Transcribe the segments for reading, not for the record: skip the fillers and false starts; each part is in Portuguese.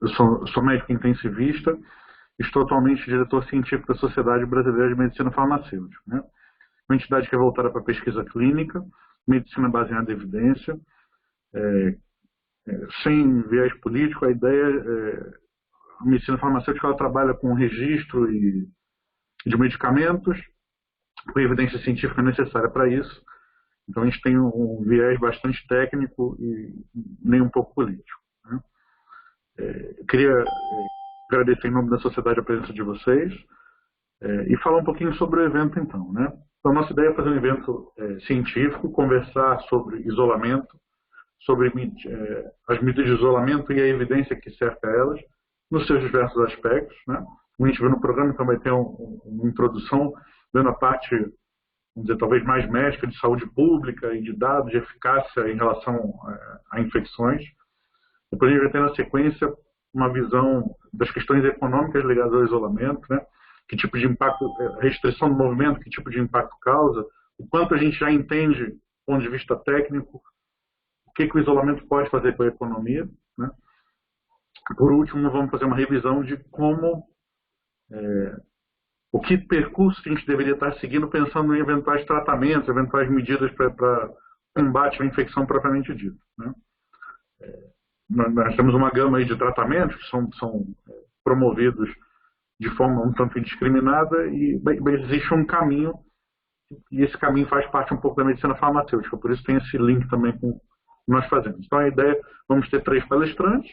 Eu sou médico intensivista, estou atualmente diretor científico da Sociedade Brasileira de Medicina Farmacêutica, né? Uma entidade que é voltada para pesquisa clínica, medicina baseada em evidência, sem viés político. A ideia a medicina farmacêutica ela trabalha com registro de medicamentos, com evidência científica necessária para isso. Então a gente tem um viés bastante técnico e nem um pouco político, né? Queria agradecer em nome da sociedade a presença de vocês e falar um pouquinho sobre o evento então, né? Então a nossa ideia é fazer um evento científico, conversar sobre isolamento, sobre as medidas de isolamento e a evidência que cerca elas, nos seus diversos aspectos, né? Como a gente viu no programa, então vai ter uma introdução, dando a parte, vamos dizer, talvez mais médica, de saúde pública e de dados de eficácia em relação a infecções. Depois a gente vai ter na sequência uma visão das questões econômicas ligadas ao isolamento, né? Que tipo de impacto, restrição do movimento, que tipo de impacto causa, o quanto a gente já entende do ponto de vista técnico, o que o isolamento pode fazer com a economia, né? Por último, vamos fazer uma revisão de como, o que percurso que a gente deveria estar seguindo pensando em eventuais tratamentos, eventuais medidas para combate à infecção propriamente dita, né? Nós temos uma gama aí de tratamentos que são promovidos de forma um tanto indiscriminada e existe um caminho, e esse caminho faz parte um pouco da medicina farmacêutica, por isso tem esse link também com o que nós fazemos. Então a ideia, vamos ter 3 palestrantes,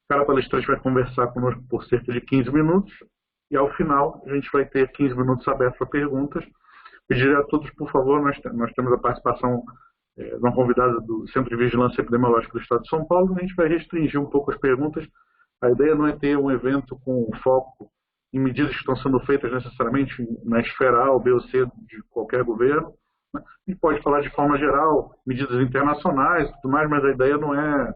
cada palestrante vai conversar conosco por cerca de 15 minutos, e ao final a gente vai ter 15 minutos abertos para perguntas. Pedir a todos, por favor, nós temos a participação de uma convidada do Centro de Vigilância Epidemiológica do Estado de São Paulo, a gente vai restringir um pouco as perguntas. A ideia não é ter um evento com foco em medidas que estão sendo feitas necessariamente na esfera A ou B ou C de qualquer governo, né? A gente pode falar de forma geral, medidas internacionais e tudo mais, mas a ideia não é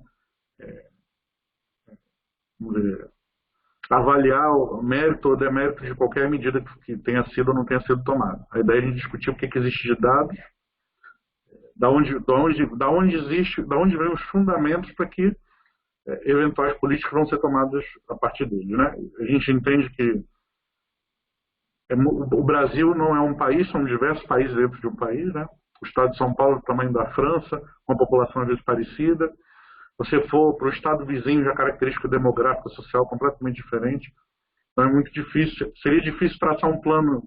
avaliar o mérito ou demérito de qualquer medida que tenha sido ou não tenha sido tomada. A ideia é a gente discutir o que existe de dados, da onde vêm os fundamentos para que eventuais políticas vão ser tomadas a partir deles, né? A gente entende que o Brasil não é um país, são diversos países dentro de um país, né? O estado de São Paulo é do tamanho da França, com uma população às vezes parecida. Você for para o estado vizinho, já a característica demográfica e social completamente diferente. Então é muito difícil, seria difícil traçar um plano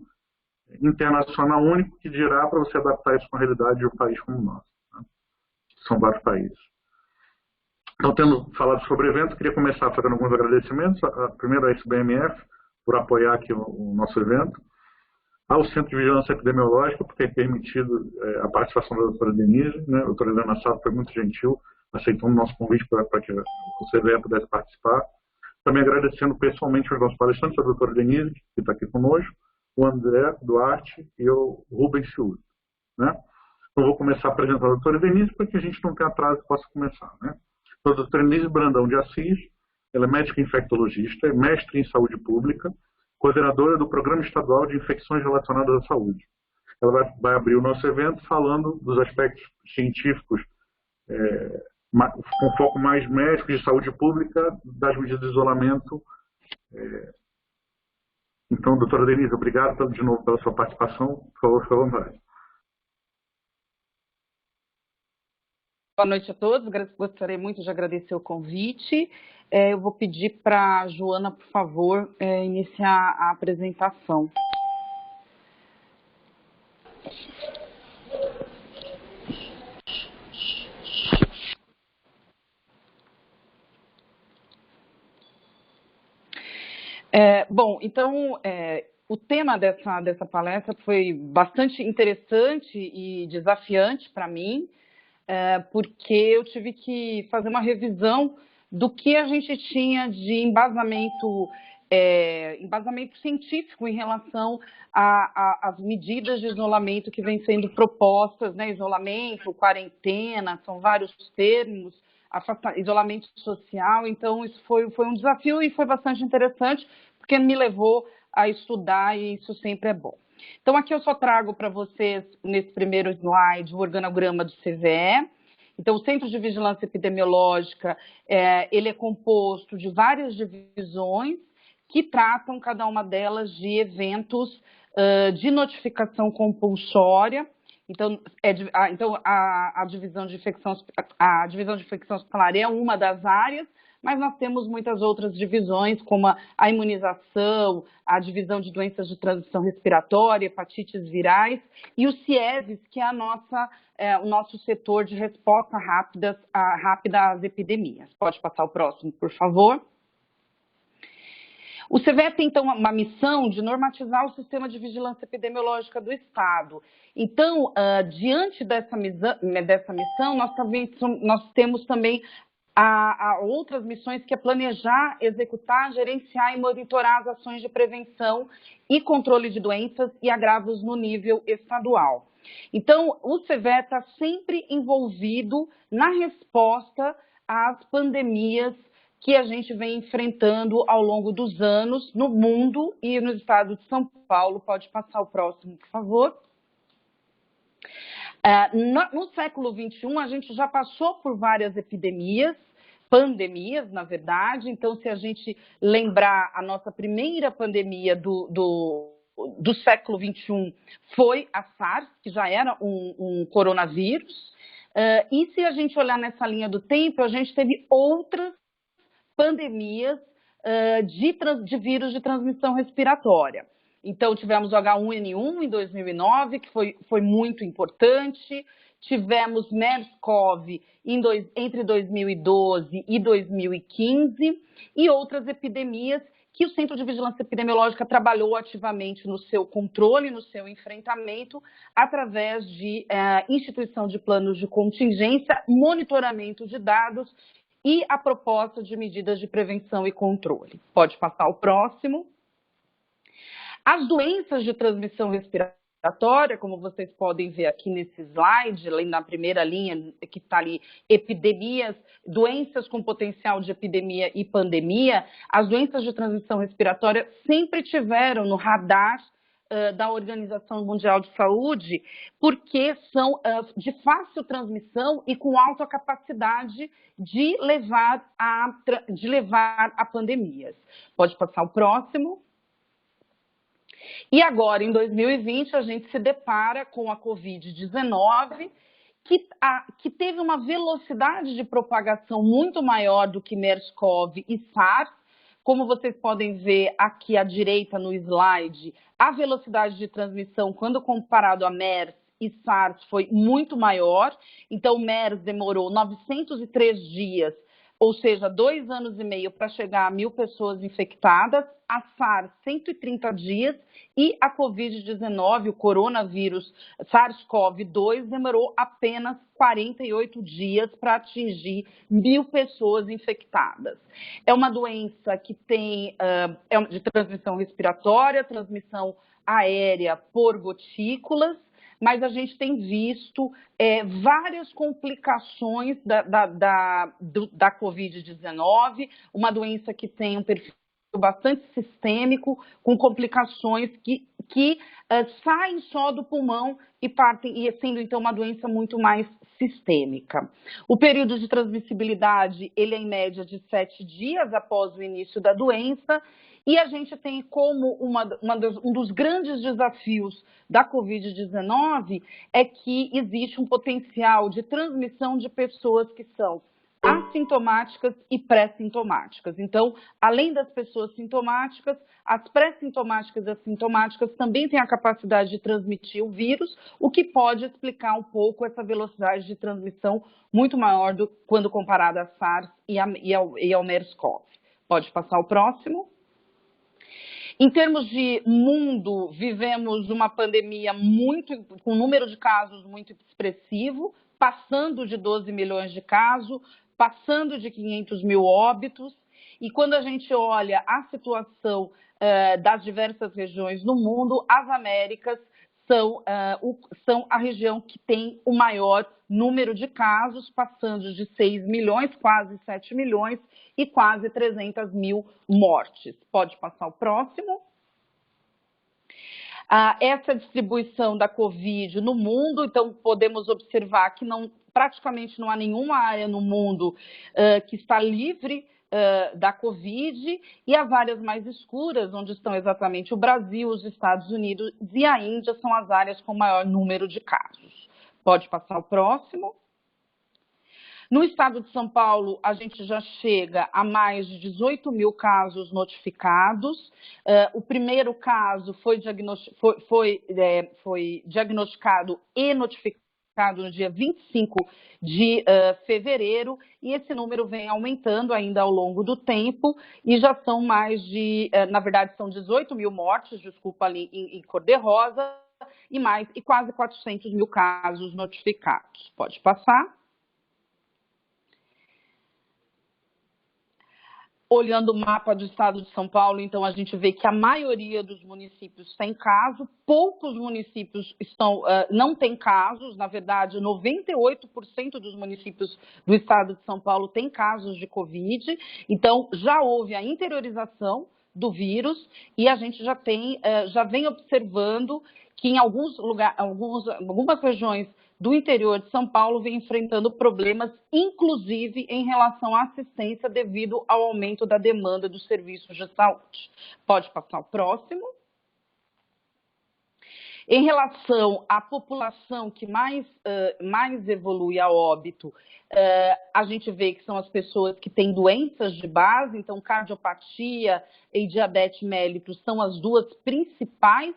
internacional único que dirá para você adaptar isso com a realidade de um país como o nosso, né? São vários países. Então, tendo falado sobre o evento, queria começar fazendo alguns agradecimentos. Primeiro à SBMF, por apoiar aqui o nosso evento. Ao Centro de Vigilância Epidemiológica, por ter permitido a participação da doutora Denise, né? A doutora Helena Sato foi muito gentil, aceitando o nosso convite para que a CVE pudesse participar. Também agradecendo pessoalmente aos nossos palestrantes, a doutora Denise, que está aqui conosco, o André Duarte e o Rubens Ciúdo, né? Então, vou começar apresentando a doutora Denise para que a gente não tenha atraso e possa começar, né? Então, a doutora Denise Brandão de Assis, ela é médica infectologista, é mestre em saúde pública, coordenadora do Programa Estadual de Infecções Relacionadas à Saúde. Ela vai abrir o nosso evento falando dos aspectos científicos com foco mais médico de saúde pública, das medidas de isolamento. Então, doutora Denise, obrigado de novo pela sua participação. Por favor, fique à vontade. Boa noite a todos. Gostaria muito de agradecer o convite. Eu vou pedir para a Joana, por favor, iniciar a apresentação. Bom, então, o tema dessa palestra foi bastante interessante e desafiante para mim, porque eu tive que fazer uma revisão do que a gente tinha de embasamento científico em relação às medidas de isolamento que vêm sendo propostas, né? Isolamento, quarentena, são vários termos, isolamento social. Então, isso foi um desafio e foi bastante interessante, porque me levou a estudar e isso sempre é bom. Então, aqui eu só trago para vocês, nesse primeiro slide, o organograma do CVE. Então, o Centro de Vigilância Epidemiológica, ele é composto de várias divisões que tratam, cada uma delas, de eventos de notificação compulsória. Então, a divisão de infecção hospitalar é uma das áreas, mas nós temos muitas outras divisões, como a imunização, a divisão de doenças de transmissão respiratória, hepatites virais, e o CIESES, que é o nosso setor de resposta rápida às epidemias. Pode passar o próximo, por favor. O CVE tem, então, uma missão de normatizar o sistema de vigilância epidemiológica do Estado. Então, diante dessa missão, nós temos também outras missões, que é planejar, executar, gerenciar e monitorar as ações de prevenção e controle de doenças e agravos no nível estadual. Então, o CVE está sempre envolvido na resposta às pandemias que a gente vem enfrentando ao longo dos anos no mundo e no estado de São Paulo. Pode passar o próximo, por favor. No século XXI, a gente já passou por várias pandemias, na verdade. Então, se a gente lembrar, a nossa primeira pandemia do século XXI foi a SARS, que já era um coronavírus. E se a gente olhar nessa linha do tempo, a gente teve outras pandemias de vírus de transmissão respiratória. Então, tivemos o H1N1 em 2009, que foi muito importante. Tivemos MERS-CoV entre 2012 e 2015 e outras epidemias que o Centro de Vigilância Epidemiológica trabalhou ativamente no seu controle, no seu enfrentamento, através de instituição de planos de contingência, monitoramento de dados e a proposta de medidas de prevenção e controle. Pode passar o próximo. As doenças de transmissão respiratória, como vocês podem ver aqui nesse slide, ali na primeira linha, que está ali, epidemias, doenças com potencial de epidemia e pandemia, as doenças de transmissão respiratória sempre tiveram no radar da Organização Mundial de Saúde, porque são de fácil transmissão e com alta capacidade de levar a pandemias. Pode passar o próximo. E agora, em 2020, a gente se depara com a Covid-19, que teve uma velocidade de propagação muito maior do que MERS-CoV e SARS. Como vocês podem ver aqui à direita no slide, a velocidade de transmissão, quando comparado a MERS e SARS, foi muito maior. Então, o MERS demorou 903 dias, ou seja, 2 anos e meio para chegar a 1.000 pessoas infectadas, a SARS 130 dias e a Covid-19, o coronavírus SARS-CoV-2, demorou apenas 48 dias para atingir 1.000 pessoas infectadas. É uma doença que tem de transmissão respiratória, transmissão aérea por gotículas, mas a gente tem visto várias complicações da Covid-19, uma doença que tem um perfil bastante sistêmico, com complicações que saem só do pulmão e sendo então uma doença muito mais sistêmica. O período de transmissibilidade, ele é em média de 7 dias após o início da doença, e a gente tem como um dos grandes desafios da Covid-19 é que existe um potencial de transmissão de pessoas que são assintomáticas e pré-sintomáticas. Então, além das pessoas sintomáticas, as pré-sintomáticas e assintomáticas também têm a capacidade de transmitir o vírus, o que pode explicar um pouco essa velocidade de transmissão muito maior quando comparada à SARS e ao MERS-CoV. Pode passar o próximo. Em termos de mundo, vivemos uma pandemia com um número de casos muito expressivo, passando de 12 milhões de casos, passando de 500 mil óbitos. E quando a gente olha a situação das diversas regiões no mundo, as Américas são a região que tem o maior número de casos, passando de 6 milhões, quase 7 milhões, e quase 300 mil mortes. Pode passar o próximo. Essa distribuição da Covid no mundo, então podemos observar que praticamente não há nenhuma área no mundo que está livre da Covid, e as áreas mais escuras, onde estão exatamente o Brasil, os Estados Unidos e a Índia, são as áreas com maior número de casos. Pode passar o próximo. No estado de São Paulo, a gente já chega a mais de 18 mil casos notificados. O primeiro caso foi diagnosticado e notificado no dia 25 de fevereiro, e esse número vem aumentando ainda ao longo do tempo, e já são mais de, na verdade, são 18 mil mortes, desculpa, ali em cor-de-rosa, e quase 400 mil casos notificados. Pode passar. Olhando o mapa do estado de São Paulo, então a gente vê que a maioria dos municípios tem caso, poucos municípios não têm casos, na verdade 98% dos municípios do estado de São Paulo têm casos de Covid, então já houve a interiorização do vírus, e a gente já vem observando que em algumas regiões do interior de São Paulo vem enfrentando problemas, inclusive em relação à assistência devido ao aumento da demanda dos serviços de saúde. Pode passar o próximo. Em relação à população que mais evolui a óbito, a gente vê que são as pessoas que têm doenças de base, então cardiopatia e diabetes mellitus são os dois principais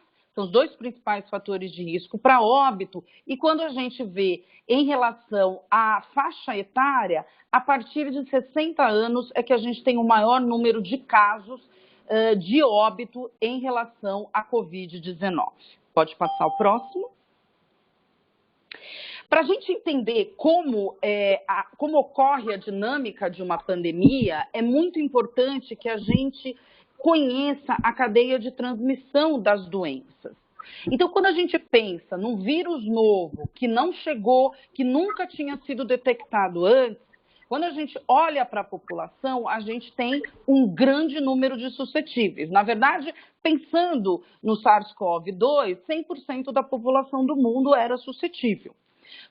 fatores de risco para óbito, e quando a gente vê em relação à faixa etária, a partir de 60 anos é que a gente tem o maior número de casos de óbito em relação à Covid-19. Pode passar o próximo. Para a gente entender como ocorre a dinâmica de uma pandemia, é muito importante que a gente conheça a cadeia de transmissão das doenças. Então, quando a gente pensa num vírus novo que não chegou, que nunca tinha sido detectado antes, quando a gente olha para a população, a gente tem um grande número de suscetíveis. Na verdade, pensando no SARS-CoV-2, 100% da população do mundo era suscetível,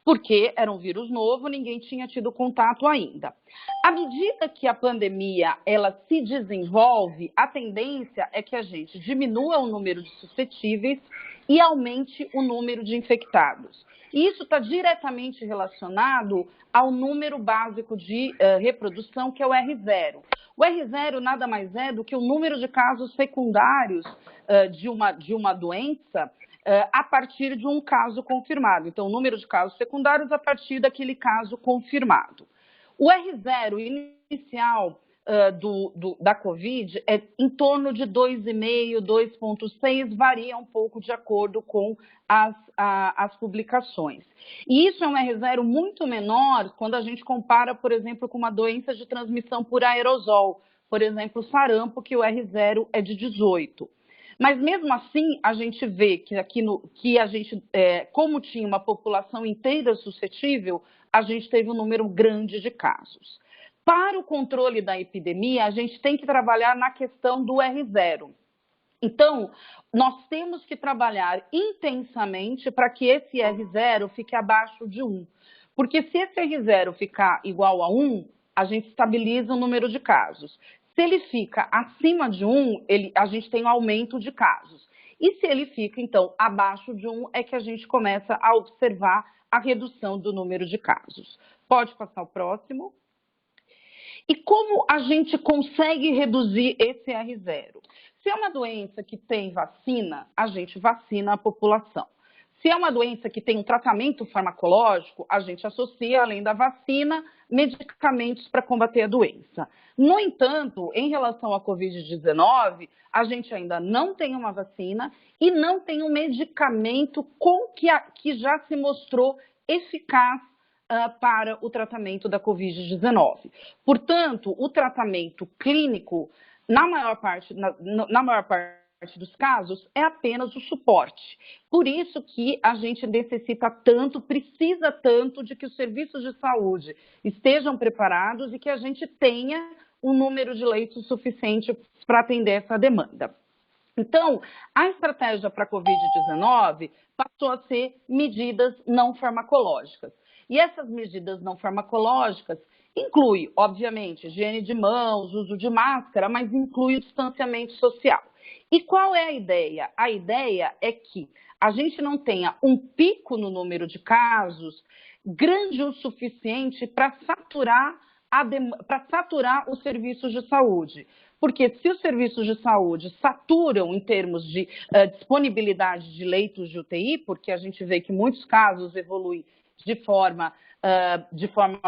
porque era um vírus novo, ninguém tinha tido contato ainda. À medida que a pandemia ela se desenvolve, a tendência é que a gente diminua o número de suscetíveis e aumente o número de infectados. E isso está diretamente relacionado ao número básico de reprodução, que é o R0. O R0 nada mais é do que o número de casos secundários de uma doença a partir de um caso confirmado. Então, o número de casos secundários a partir daquele caso confirmado. O R0 inicial da Covid é em torno de 2,5, 2,6, varia um pouco de acordo com as publicações. E isso é um R0 muito menor quando a gente compara, por exemplo, com uma doença de transmissão por aerosol, por exemplo, sarampo, que o R0 é de 18. Mas mesmo assim, a gente vê que como tinha uma população inteira suscetível, a gente teve um número grande de casos. Para o controle da epidemia, a gente tem que trabalhar na questão do R0. Então, nós temos que trabalhar intensamente para que esse R0 fique abaixo de 1. Porque se esse R0 ficar igual a 1, a gente estabiliza o número de casos. Se ele fica acima de 1, a gente tem um aumento de casos. E se ele fica, então, abaixo de 1, é que a gente começa a observar a redução do número de casos. Pode passar o próximo. E como a gente consegue reduzir esse R0? Se é uma doença que tem vacina, a gente vacina a população. Se é uma doença que tem um tratamento farmacológico, a gente associa, além da vacina, medicamentos para combater a doença. No entanto, em relação à Covid-19, a gente ainda não tem uma vacina e não tem um medicamento que já se mostrou eficaz para o tratamento da Covid-19. Portanto, o tratamento clínico, na maior parte dos casos, é apenas o suporte. Por isso que a gente precisa tanto de que os serviços de saúde estejam preparados e que a gente tenha um número de leitos suficiente para atender essa demanda. Então, a estratégia para a Covid-19 passou a ser medidas não farmacológicas. E essas medidas não farmacológicas incluem, obviamente, higiene de mãos, uso de máscara, mas inclui o distanciamento social. E qual é a ideia? A ideia é que a gente não tenha um pico no número de casos grande o suficiente para saturar os serviços de saúde. Porque se os serviços de saúde saturam em termos de disponibilidade de leitos de UTI, porque a gente vê que muitos casos evoluem de forma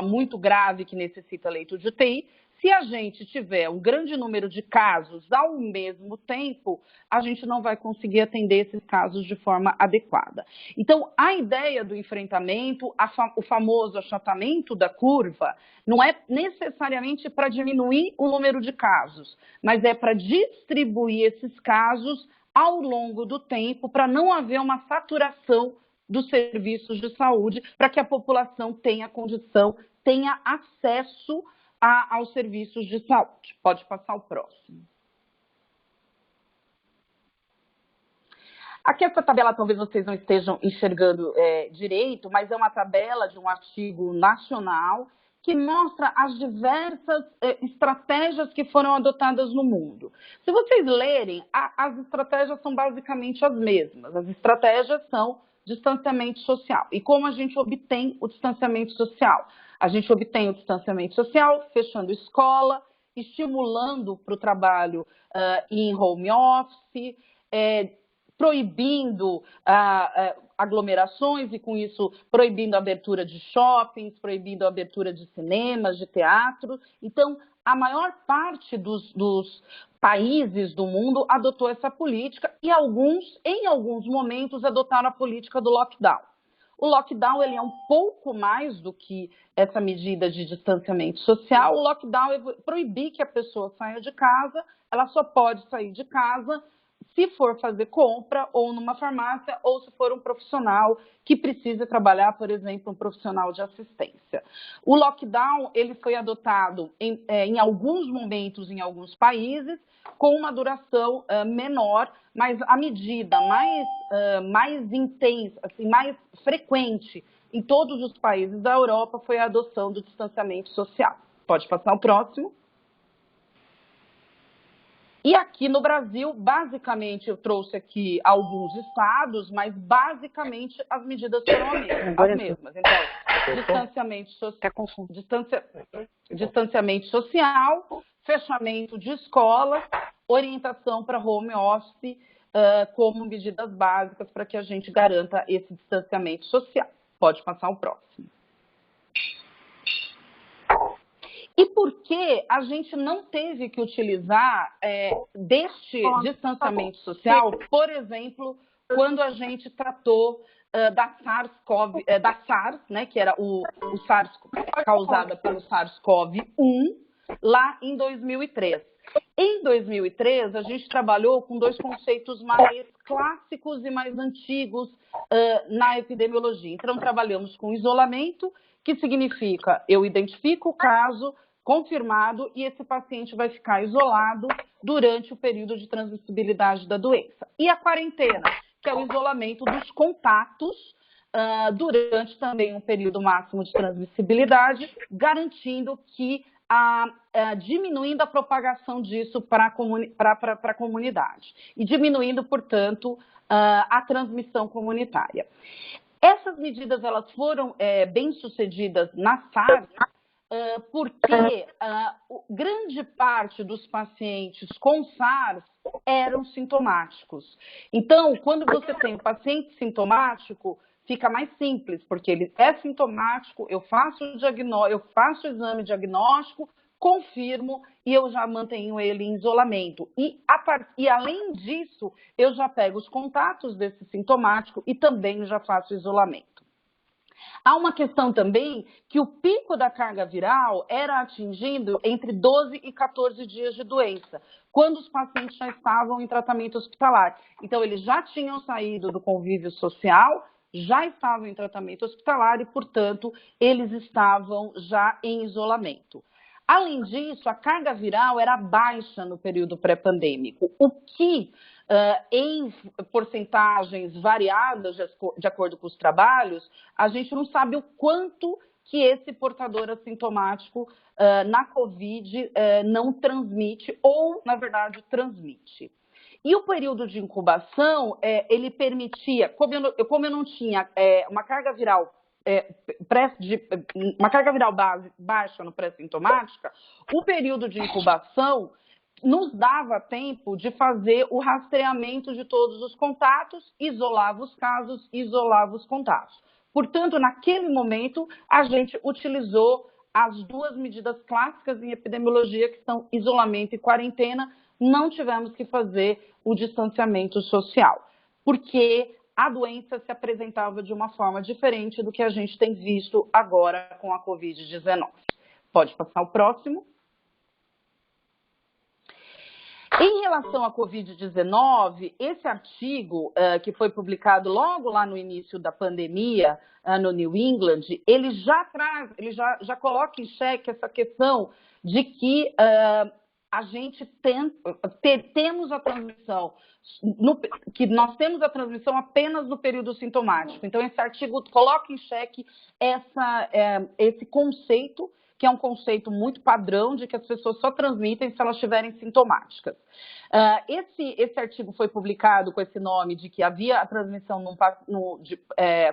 muito grave que necessita leito de UTI, se a gente tiver um grande número de casos ao mesmo tempo, a gente não vai conseguir atender esses casos de forma adequada. Então, a ideia do enfrentamento, o famoso achatamento da curva, não é necessariamente para diminuir o número de casos, mas é para distribuir esses casos ao longo do tempo, para não haver uma saturação dos serviços de saúde, para que a população tenha condição, tenha acesso aos serviços de saúde. Pode passar o próximo. Aqui essa tabela talvez vocês não estejam enxergando direito, mas é uma tabela de um artigo nacional que mostra as diversas estratégias que foram adotadas no mundo. Se vocês lerem, as estratégias são basicamente as mesmas. As estratégias são distanciamento social. E como a gente obtém o distanciamento social? A gente obtém o distanciamento social fechando escola, estimulando para o trabalho em home office, proibindo aglomerações e, com isso, proibindo a abertura de shoppings, proibindo a abertura de cinemas, de teatro. Então, a maior parte dos países do mundo adotou essa política e em alguns momentos, adotaram a política do lockdown. O lockdown ele é um pouco mais do que essa medida de distanciamento social. O lockdown é proibir que a pessoa saia de casa, ela só pode sair de casa se for fazer compra ou numa farmácia ou se for um profissional que precisa trabalhar, por exemplo, um profissional de assistência. O lockdown ele foi adotado em alguns momentos em alguns países com uma duração menor, mas a medida mais intensa, assim, mais frequente em todos os países da Europa foi a adoção do distanciamento social. Pode passar o próximo. E aqui no Brasil, basicamente, eu trouxe aqui alguns estados, mas basicamente as medidas foram as mesmas. Então, distanciamento social, fechamento de escola, orientação para home office como medidas básicas para que a gente garanta esse distanciamento social. Pode passar o próximo. E por que a gente não teve que utilizar deste distanciamento social, por exemplo, quando a gente tratou da SARS, né, que era o SARS causada pelo SARS-CoV-1, lá em 2003. Em 2003, a gente trabalhou com dois conceitos mais clássicos e mais antigos na epidemiologia. Então, trabalhamos com isolamento, que significa eu identifico o caso confirmado e esse paciente vai ficar isolado durante o período de transmissibilidade da doença. E a quarentena, que é o isolamento dos contatos durante também um período máximo de transmissibilidade, garantindo que diminuindo a propagação disso para a comunidade e diminuindo, portanto, a transmissão comunitária. Essas medidas elas foram bem-sucedidas na SARS, porque grande parte dos pacientes com SARS eram sintomáticos. Então, quando você tem um paciente sintomático, fica mais simples, porque ele é sintomático, eu faço o exame diagnóstico, confirmo e eu já mantenho ele em isolamento. E além disso, eu já pego os contatos desse sintomático e também já faço isolamento. Há uma questão também que o pico da carga viral era atingido entre 12 e 14 dias de doença, quando os pacientes já estavam em tratamento hospitalar. Então, eles já tinham saído do convívio social, já estavam em tratamento hospitalar e, portanto, eles estavam já em isolamento. Além disso, a carga viral era baixa no período pré-pandêmico, o que em porcentagens variadas de acordo com os trabalhos, a gente não sabe o quanto que esse portador assintomático na COVID não transmite ou, na verdade, transmite. E o período de incubação, ele permitia, como eu não tinha uma carga viral baixa no pré-sintomática, o período de incubação nos dava tempo de fazer o rastreamento de todos os contatos, isolava os casos, isolava os contatos. Portanto, naquele momento, a gente utilizou as duas medidas clássicas em epidemiologia, que são isolamento e quarentena. Não tivemos que fazer o distanciamento social, porque a doença se apresentava de uma forma diferente do que a gente tem visto agora com a Covid-19. Pode passar o próximo. Em relação à Covid-19, esse artigo que foi publicado logo lá no início da pandemia, no New England, ele já coloca em xeque essa questão de que a gente temos a transmissão, que nós temos a transmissão apenas no período sintomático. Então, esse artigo coloca em xeque esse conceito, que é um conceito muito padrão de que as pessoas só transmitem se elas estiverem sintomáticas. Esse artigo foi publicado com esse nome de que havia a transmissão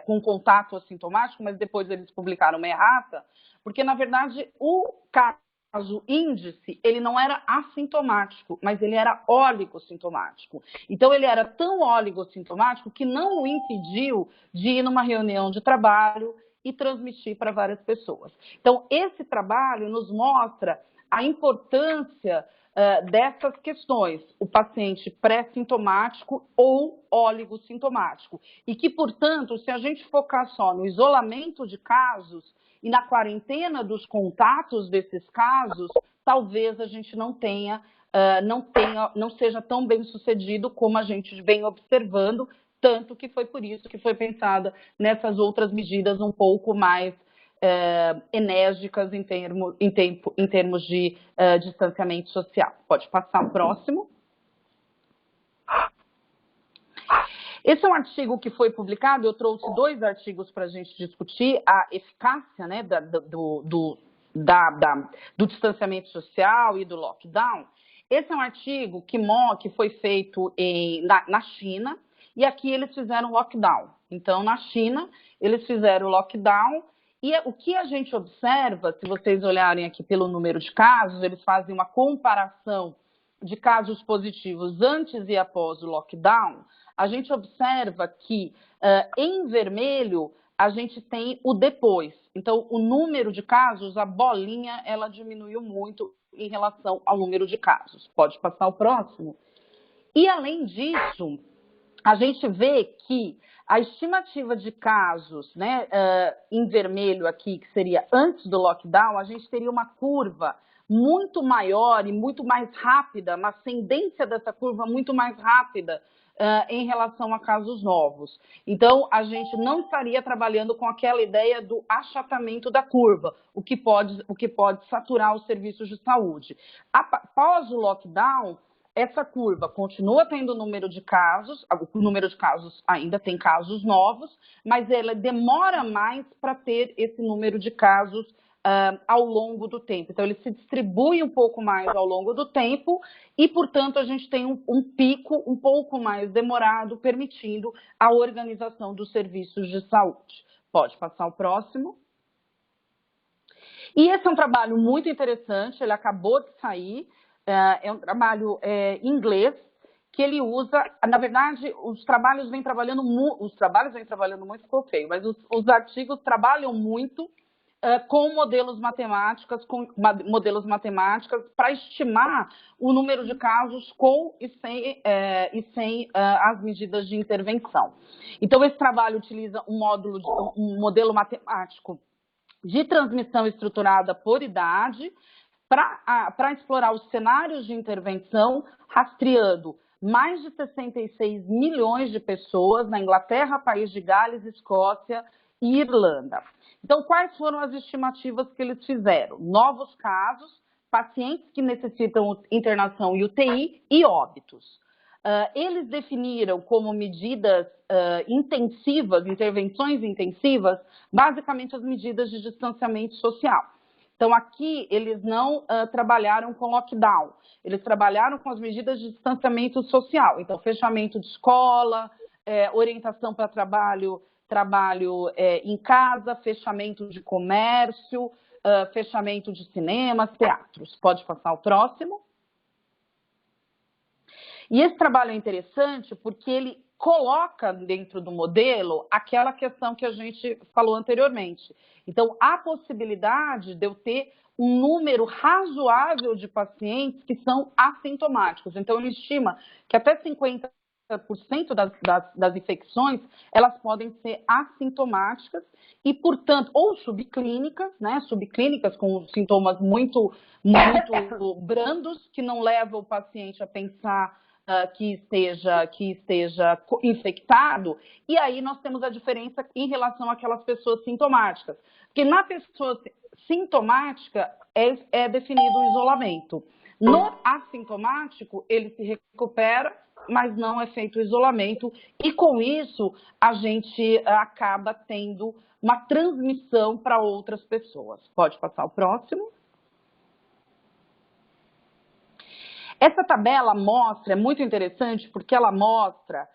com contato assintomático, mas depois eles publicaram uma errata, porque, na verdade, o caso índice, ele não era assintomático, mas ele era oligossintomático. Então, ele era tão oligossintomático que não o impediu de ir numa reunião de trabalho e transmitir para várias pessoas. Então, esse trabalho nos mostra a importância dessas questões, o paciente pré-sintomático ou oligossintomático, e que, portanto, se a gente focar só no isolamento de casos e na quarentena dos contatos desses casos, talvez a gente não seja tão bem sucedido como a gente vem observando, tanto que foi por isso que foi pensada nessas outras medidas um pouco mais enérgicas em termos de distanciamento social. Pode passar o próximo. Esse é um artigo que foi publicado, eu trouxe 2 artigos para a gente discutir a eficácia, né, do distanciamento social e do lockdown. Esse é um artigo que foi feito na China, e aqui eles fizeram lockdown. Então, na China, eles fizeram lockdown, e o que a gente observa, se vocês olharem aqui pelo número de casos, eles fazem uma comparação de casos positivos antes e após o lockdown, a gente observa que em vermelho a gente tem o depois. Então, o número de casos, a bolinha, ela diminuiu muito em relação ao número de casos. Pode passar o próximo. E, além disso, a gente vê que a estimativa de casos, né, em vermelho aqui, que seria antes do lockdown, a gente teria uma curva muito maior e muito mais rápida, uma ascendência dessa curva muito mais rápida em relação a casos novos. Então, a gente não estaria trabalhando com aquela ideia do achatamento da curva, o que pode saturar os serviços de saúde. Após o lockdown, essa curva continua tendo número de casos, o número de casos ainda tem casos novos, mas ela demora mais para ter esse número de casos ao longo do tempo. Então, ele se distribui um pouco mais ao longo do tempo e, portanto, a gente tem um pico um pouco mais demorado, permitindo a organização dos serviços de saúde. Pode passar o próximo. E esse é um trabalho muito interessante, ele acabou de sair. É um trabalho em inglês que ele usa, na verdade, os trabalhos vêm trabalhando muito, ficou feio, mas os artigos trabalham muito com modelos matemáticos para estimar o número de casos com e sem as medidas de intervenção. Então, esse trabalho utiliza um modelo matemático de transmissão estruturada por idade, para explorar os cenários de intervenção, rastreando mais de 66 milhões de pessoas na Inglaterra, País de Gales, Escócia e Irlanda. Então, quais foram as estimativas que eles fizeram? Novos casos, pacientes que necessitam internação e UTI e óbitos. Eles definiram como medidas intensivas, intervenções intensivas, basicamente as medidas de distanciamento social. Então, aqui, eles não trabalharam com lockdown, eles trabalharam com as medidas de distanciamento social. Então, fechamento de escola, orientação para trabalho em casa, fechamento de comércio, fechamento de cinemas, teatros. Pode passar o próximo. E esse trabalho é interessante porque ele coloca dentro do modelo aquela questão que a gente falou anteriormente. Então, há possibilidade de eu ter um número razoável de pacientes que são assintomáticos. Então, ele estima que até 50% das infecções, elas podem ser assintomáticas e, portanto, ou subclínicas, né? Subclínicas com sintomas muito brandos, que não levam o paciente a pensar que esteja infectado, e aí nós temos a diferença em relação àquelas pessoas sintomáticas. Porque na pessoa sintomática é definido o isolamento. No assintomático, ele se recupera, mas não é feito o isolamento, e com isso a gente acaba tendo uma transmissão para outras pessoas. Pode passar o próximo. Essa tabela é muito interessante porque ela mostra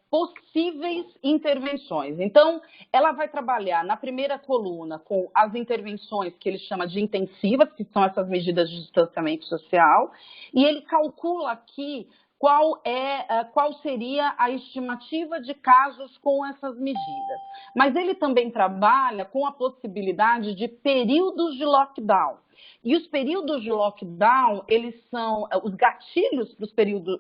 possíveis intervenções. Então, ela vai trabalhar na primeira coluna com as intervenções que ele chama de intensivas, que são essas medidas de distanciamento social, e ele calcula aqui qual seria a estimativa de casos com essas medidas. Mas ele também trabalha com a possibilidade de períodos de lockdown. E os períodos de lockdown, eles são, os gatilhos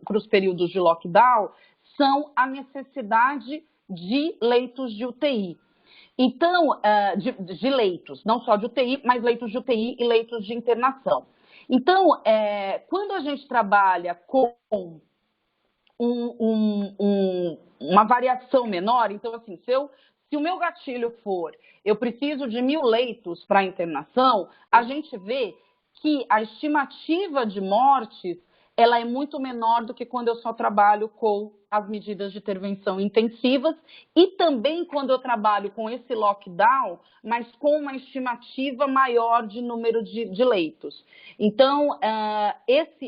para os períodos de lockdown são a necessidade de leitos de UTI. Então, de leitos, não só de UTI, mas leitos de UTI e leitos de internação. Então, quando a gente trabalha com uma variação menor, então assim, se o meu gatilho for, eu preciso de 1.000 leitos para internação, a gente vê que a estimativa de mortes, ela é muito menor do que quando eu só trabalho com as medidas de intervenção intensivas e também quando eu trabalho com esse lockdown, mas com uma estimativa maior de número de leitos. Então,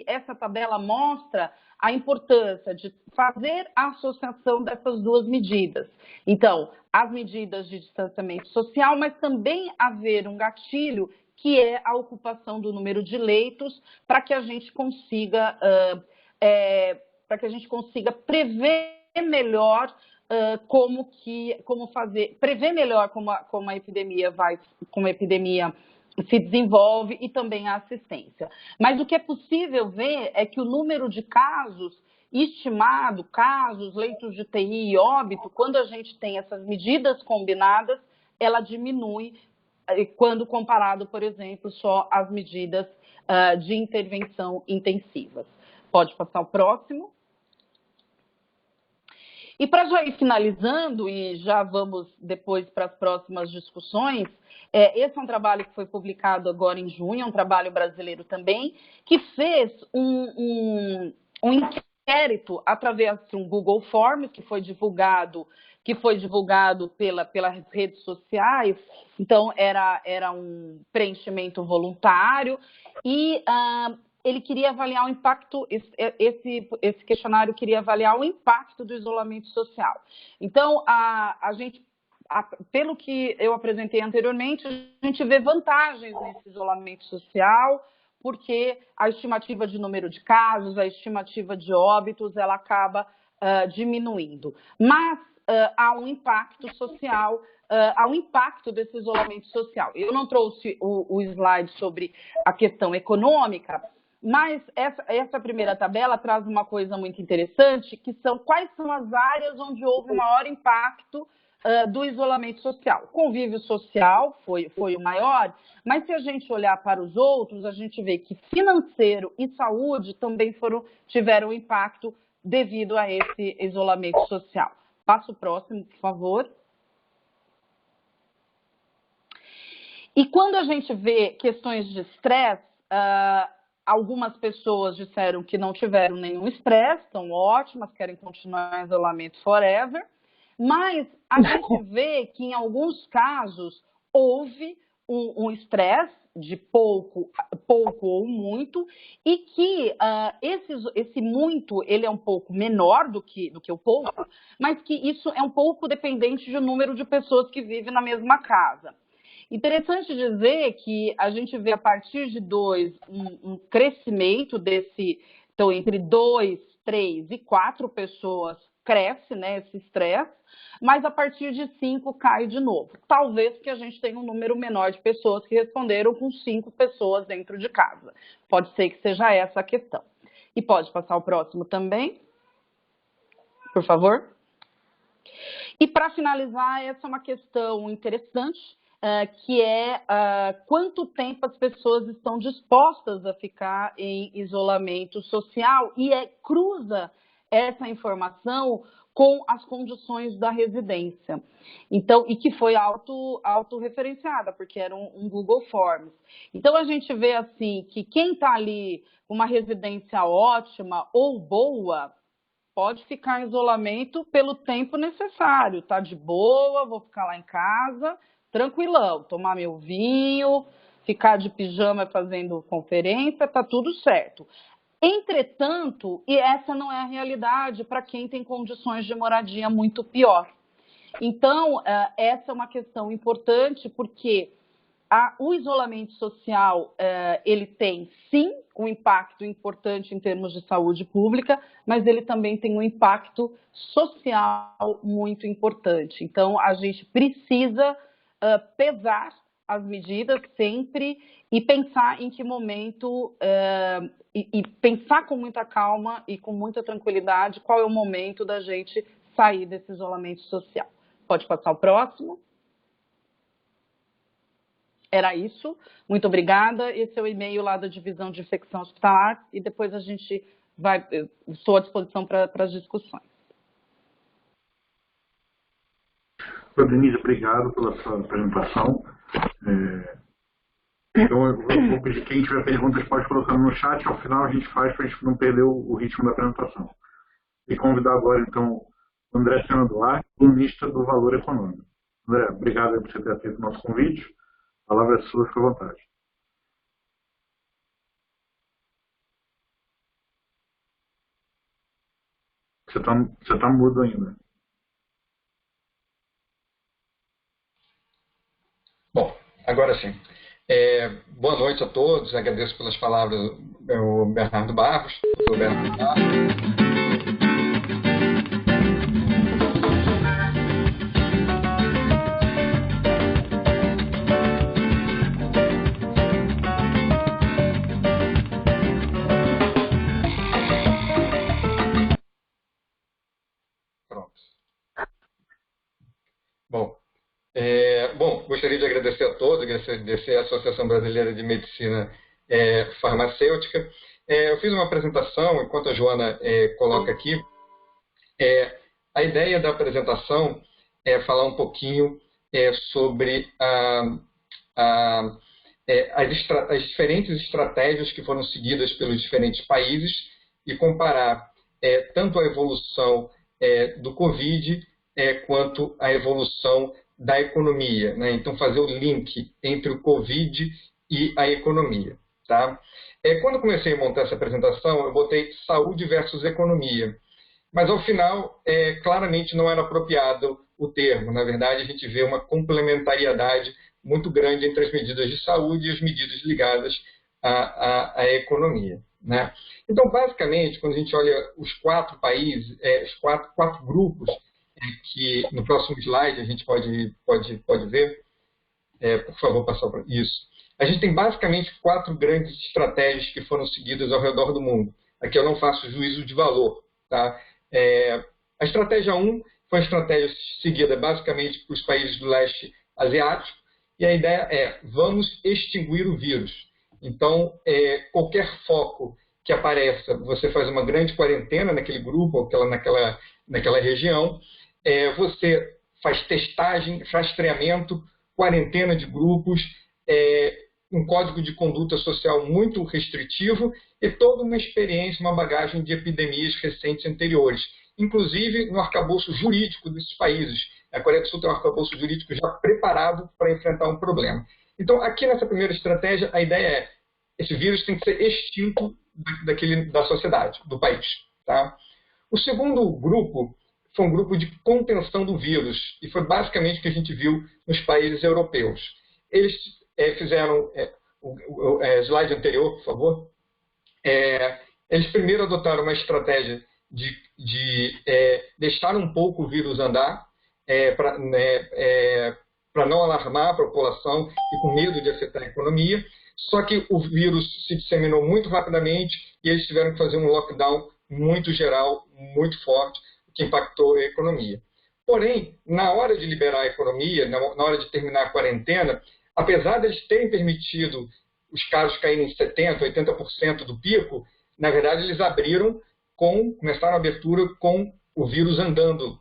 essa tabela mostra a importância de fazer a associação dessas duas medidas. Então, as medidas de distanciamento social, mas também haver um gatilho que é a ocupação do número de leitos para que a gente consiga prever melhor prever melhor como a epidemia se desenvolve e também a assistência. Mas o que é possível ver é que o número de casos estimado, leitos de UTI e óbito, quando a gente tem essas medidas combinadas, ela diminui quando comparado, por exemplo, só às medidas de intervenção intensivas. Pode passar o próximo. E para já ir finalizando, e já vamos depois para as próximas discussões, esse é um trabalho que foi publicado agora em junho, é um trabalho brasileiro também, que fez um inquérito através de um Google Forms, que foi divulgado pelas redes sociais. Então, era um preenchimento voluntário e ele queria avaliar o impacto, esse questionário queria avaliar o impacto do isolamento social. Então, pelo que eu apresentei anteriormente, a gente vê vantagens nesse isolamento social, porque a estimativa de número de casos, a estimativa de óbitos, ela acaba diminuindo. Mas há um impacto social, há um impacto desse isolamento social. Eu não trouxe o slide sobre a questão econômica, mas essa primeira tabela traz uma coisa muito interessante, que são quais são as áreas onde houve o maior impacto do isolamento social. O convívio social foi o maior, mas se a gente olhar para os outros, a gente vê que financeiro e saúde também tiveram impacto devido a esse isolamento social. Passa o próximo, por favor. E quando a gente vê questões de estresse, Algumas pessoas disseram que não tiveram nenhum estresse, estão ótimas, querem continuar em isolamento forever, mas a gente vê que em alguns casos houve um estresse de pouco ou muito, e que esse muito ele é um pouco menor do que o pouco, mas que isso é um pouco dependente do número de pessoas que vivem na mesma casa. Interessante dizer que a gente vê a partir de 2 um crescimento desse, então entre 2, 3 e 4 pessoas cresce, né, esse estresse, mas a partir de 5 cai de novo. Talvez porque a gente tenha um número menor de pessoas que responderam com 5 pessoas dentro de casa. Pode ser que seja essa a questão. E pode passar o próximo também, por favor. E para finalizar, essa é uma questão interessante, que é quanto tempo as pessoas estão dispostas a ficar em isolamento social, e cruza essa informação com as condições da residência. Então, e que foi autorreferenciada, porque era um Google Forms. Então, a gente vê assim que quem está ali com uma residência ótima ou boa, pode ficar em isolamento pelo tempo necessário, tá de boa, vou ficar lá em casa, tranquilão, tomar meu vinho, ficar de pijama fazendo conferência, tá tudo certo. Entretanto, e essa não é a realidade para quem tem condições de moradia muito pior. Então, essa é uma questão importante, porque o isolamento social, ele tem, sim, um impacto importante em termos de saúde pública, mas ele também tem um impacto social muito importante. Então, a gente precisa pesar as medidas sempre e pensar em que momento, e pensar com muita calma e com muita tranquilidade qual é o momento da gente sair desse isolamento social. Pode passar o próximo. Era isso. Muito obrigada. Esse é o e-mail lá da Divisão de Infecção Hospitalar e depois a gente vai... Estou à disposição para as discussões. Denise, obrigado pela sua apresentação. Então, eu vou pedir, quem tiver perguntas pode colocar no chat, ao final a gente faz para a gente não perder o ritmo da apresentação. E convidar agora, então, o André Sena Duarte, colunista do Valor Econômico. André, obrigado por você ter aceito o nosso convite. A palavra é sua, fica à vontade. Você tá mudo ainda. Bom, agora sim. Boa noite a todos, agradeço pelas palavras do Bernardo Barros, do Bernardo Barros. Pronto. Bom, gostaria de agradecer a todos, agradecer à Associação Brasileira de Medicina Farmacêutica. Eu fiz uma apresentação, enquanto a Joana coloca aqui. A ideia da apresentação é falar um pouquinho sobre as diferentes estratégias que foram seguidas pelos diferentes países e comparar tanto a evolução do Covid quanto a evolução da economia, né? Então, fazer o link entre o Covid e a economia. Tá? Quando eu comecei a montar essa apresentação, eu botei saúde versus economia. Mas, ao final, claramente não era apropriado o termo. Na verdade, a gente vê uma complementariedade muito grande entre as medidas de saúde e as medidas ligadas à economia. Né? Então, basicamente, quando a gente olha os 4 países, os quatro grupos, que no próximo slide a gente pode ver, por favor, passar para isso. A gente tem basicamente 4 grandes estratégias que foram seguidas ao redor do mundo. Aqui eu não faço juízo de valor. Tá? A estratégia 1 foi uma estratégia seguida basicamente para os países do leste asiático, e a ideia é, vamos extinguir o vírus. Então, qualquer foco que apareça, você faz uma grande quarentena naquele grupo, ou naquela região, você faz testagem, rastreamento, quarentena de grupos, um código de conduta social muito restritivo e toda uma experiência, uma bagagem de epidemias recentes anteriores, inclusive no arcabouço jurídico desses países. A Coreia do Sul tem um arcabouço jurídico já preparado para enfrentar um problema. Então, aqui nessa primeira estratégia, a ideia é esse vírus tem que ser extinto da sociedade, do país. Tá? O segundo grupo foi um grupo de contenção do vírus, e foi basicamente o que a gente viu nos países europeus. Eles fizeram, slide anterior, por favor, eles primeiro adotaram uma estratégia de deixar um pouco o vírus andar, para não alarmar a população e com medo de afetar a economia, só que o vírus se disseminou muito rapidamente e eles tiveram que fazer um lockdown muito geral, muito forte, que impactou a economia. Porém, na hora de liberar a economia, na hora de terminar a quarentena, apesar de eles terem permitido os casos caírem em 70%, 80% do pico, na verdade eles começaram a abertura com o vírus andando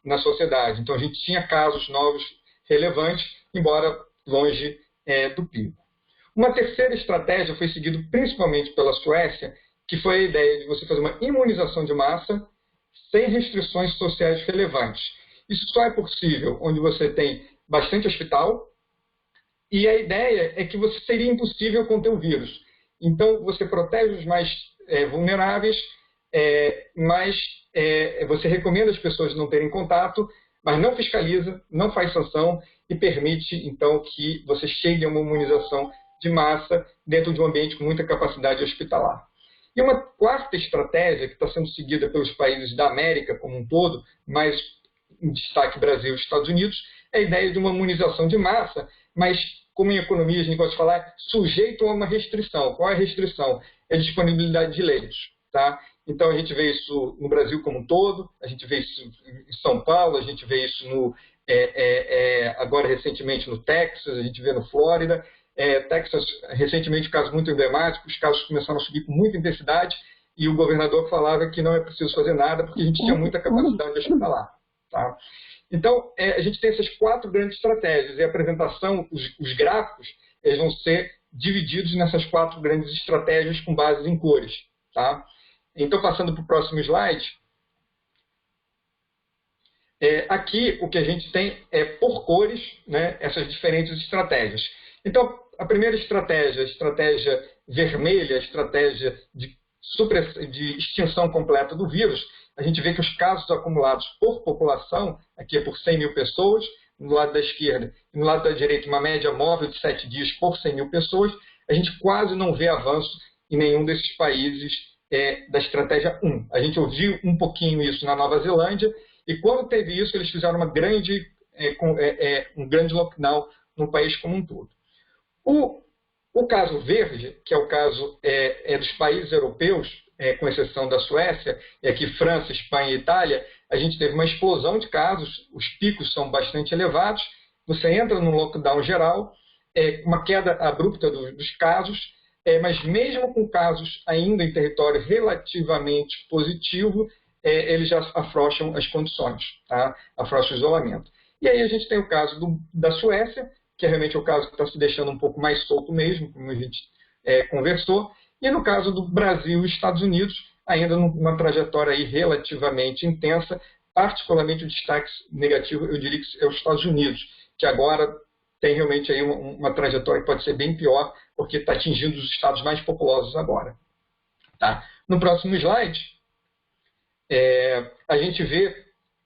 na sociedade. Então a gente tinha casos novos relevantes, embora longe do pico. Uma terceira estratégia foi seguida principalmente pela Suécia, que foi a ideia de você fazer uma imunização de massa sem restrições sociais relevantes. Isso só é possível onde você tem bastante hospital e a ideia é que seria impossível conter o vírus. Então, você protege os mais vulneráveis, mas você recomenda as pessoas não terem contato, mas não fiscaliza, não faz sanção e permite, então, que você chegue a uma imunização de massa dentro de um ambiente com muita capacidade hospitalar. E uma quarta estratégia que está sendo seguida pelos países da América como um todo, mais em destaque Brasil e Estados Unidos, é a ideia de uma imunização de massa, mas, como em economia a gente gosta de falar, sujeito a uma restrição. Qual é a restrição? É a disponibilidade de leitos. Tá? Então, a gente vê isso no Brasil como um todo, a gente vê isso em São Paulo, a gente vê isso agora recentemente no Texas, a gente vê no Flórida. Texas, recentemente, casos muito emblemáticos, os casos começaram a subir com muita intensidade e o governador falava que não é preciso fazer nada porque a gente tinha muita capacidade hospitalar. Tá? Então, a gente tem essas 4 grandes estratégias e a apresentação, os gráficos, eles vão ser divididos nessas 4 grandes estratégias com bases em cores. Tá? Então, passando para o próximo slide, aqui o que a gente tem é por cores, né, essas diferentes estratégias. Então, a primeira estratégia, a estratégia vermelha, a estratégia de extinção completa do vírus, a gente vê que os casos acumulados por população, aqui é por 100 mil pessoas, no lado da esquerda e no lado da direita, uma média móvel de 7 dias por 100 mil pessoas, a gente quase não vê avanço em nenhum desses países da estratégia 1. A gente ouviu um pouquinho isso na Nova Zelândia, e quando teve isso, eles fizeram um grande lockdown no país como um todo. O caso verde, que é o caso dos países europeus, com exceção da Suécia, e aqui França, Espanha e Itália, a gente teve uma explosão de casos, os picos são bastante elevados, você entra num lockdown geral, uma queda abrupta dos casos, mas mesmo com casos ainda em território relativamente positivo, eles já afrouxam as condições, tá? Afrouxam o isolamento. E aí a gente tem o caso da Suécia, que é realmente o caso que está se deixando um pouco mais solto mesmo, como a gente conversou, e no caso do Brasil e Estados Unidos, ainda numa trajetória aí relativamente intensa, particularmente o destaque negativo, eu diria que é os Estados Unidos, que agora tem realmente aí uma trajetória que pode ser bem pior, porque está atingindo os estados mais populosos agora. Tá? No próximo slide, a gente vê,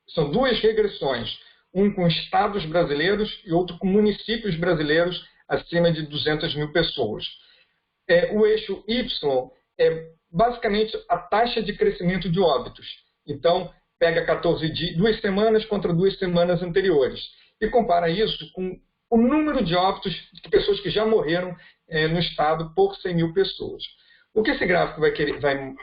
são 2 regressões, um com estados brasileiros e outro com municípios brasileiros acima de 200 mil pessoas. O eixo Y é basicamente a taxa de crescimento de óbitos. Então, pega 2 semanas contra 2 semanas anteriores e compara isso com o número de óbitos de pessoas que já morreram no estado por 100 mil pessoas. O que esse gráfico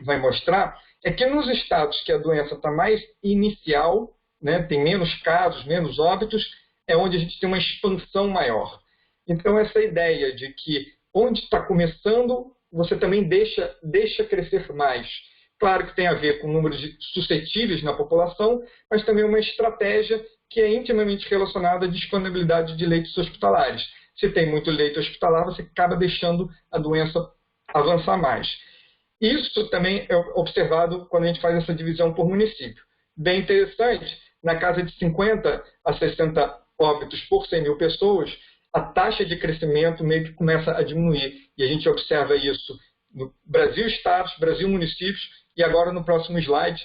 vai mostrar é que nos estados que a doença está mais inicial, né, tem menos casos, menos óbitos, é onde a gente tem uma expansão maior. Então, essa ideia de que onde está começando, você também deixa crescer mais. Claro que tem a ver com o número de suscetíveis na população, mas também uma estratégia que é intimamente relacionada à disponibilidade de leitos hospitalares. se tem muito leito hospitalar, você acaba deixando a doença avançar mais. Isso também é observado quando a gente faz essa divisão por município. Bem interessante, na casa de 50 a 60 óbitos por 100 mil pessoas, a taxa de crescimento meio que começa a diminuir. E a gente observa isso no Brasil estados, Brasil municípios, e agora no próximo slide,